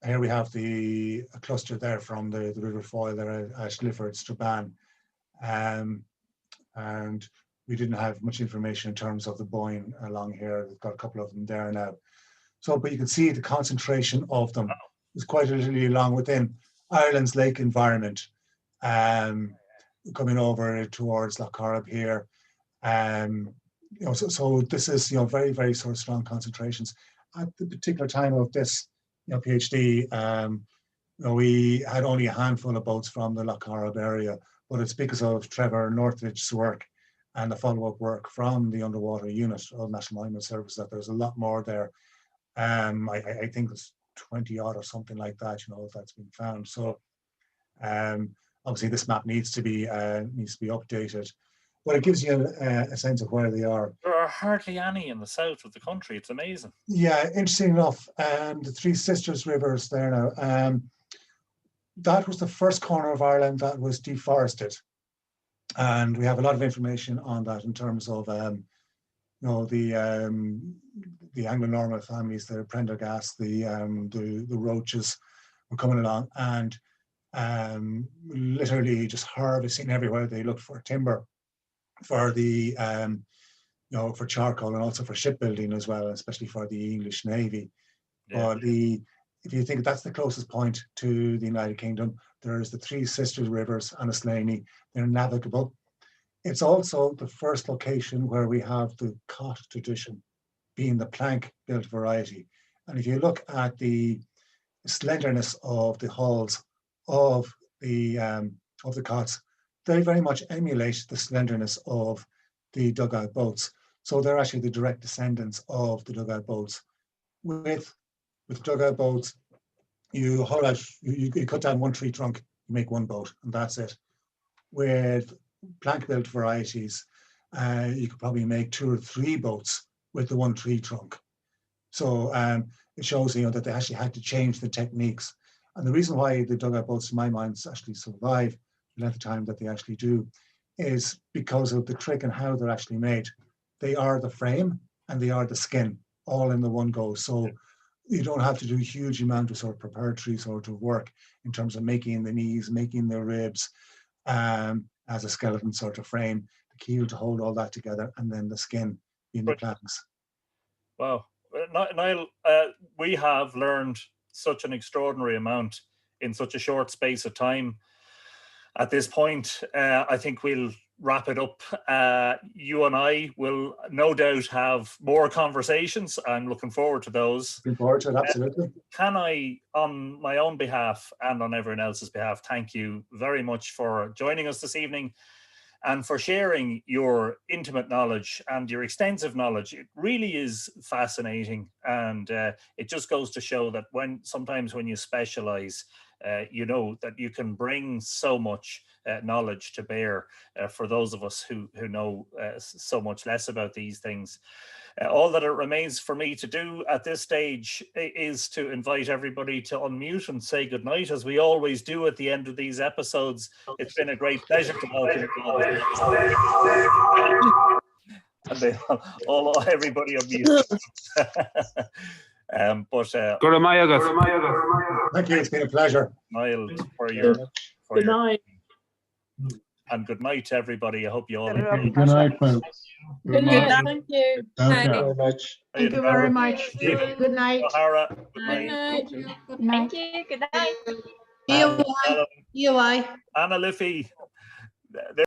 Here we have a cluster there from the River Foyle there at Lifford, Strabane. And we didn't have much information in terms of the Boyne along here. We've got a couple of them there now. So, but you can see the concentration of them is quite literally along within Ireland's lake environment, coming over towards Lough Corrib here. So this is, very, very sort of strong concentrations. At the particular time of this, PhD, we had only a handful of boats from the Lough Corrib area, but it's because of Trevor Northridge's work and the follow-up work from the underwater unit of National Monument Service that there's a lot more there. I think it's 20 odd or something like that, that's been found. So obviously this map needs to be updated, but it gives you a sense of where they are. There are hardly any in the south of the country. It's amazing. Yeah, interesting enough. The Three Sisters rivers there now. That was the first corner of Ireland that was deforested, and we have a lot of information on that in terms of the Anglo-Norman families, the Prendergast, the Roaches were coming along and literally just harvesting everywhere they looked for timber, for the for charcoal, and also for shipbuilding as well, especially for the English Navy. Yeah. But if you think that's the closest point to the United Kingdom, there's the Three Sisters rivers and the Slaney. They're navigable. It's also the first location where we have the cot tradition, being the plank-built variety. And if you look at the slenderness of the hulls of the cots, they very much emulate the slenderness of the dugout boats. So they're actually the direct descendants of the dugout boats. With dugout boats, you haul out, you cut down one tree trunk, you make one boat, and that's it. With plank-built varieties, you could probably make 2 or 3 boats with the one tree trunk. So it shows that they actually had to change the techniques. And the reason why the dugout boats, in my mind, actually survive the length of time that they actually do is because of the trick and how they're actually made. They are the frame and they are the skin, all in the one go. So you don't have to do a huge amount of sort of preparatory sort of work in terms of making the knees, making the ribs as a skeleton sort of frame, the keel to hold all that together, and then the skin in the planks. Wow. Niall, we have learned such an extraordinary amount in such a short space of time. At this point, I think we'll wrap it up. You and I will no doubt have more conversations. I'm looking forward to those. Looking forward to it, absolutely. Can I, on my own behalf and on everyone else's behalf, thank you very much for joining us this evening and for sharing your intimate knowledge and your extensive knowledge. It really is fascinating, and it just goes to show that sometimes when you specialize, you know that you can bring so much knowledge to bear for those of us who know so much less about these things. All that it remains for me to do at this stage is to invite everybody to unmute and say goodnight, as we always do at the end of these episodes. It's been a great pleasure to welcome you all. And they all everybody unmute. Thank you, it's been a pleasure. Niall, good night. And good night to everybody. I hope you all. Good night, folks. Good night. Thank you. Thank you very much. Thank you very much. Good night. O'Hara, Good night. Good night. Thank you. Good night. EY. Anna Liffey.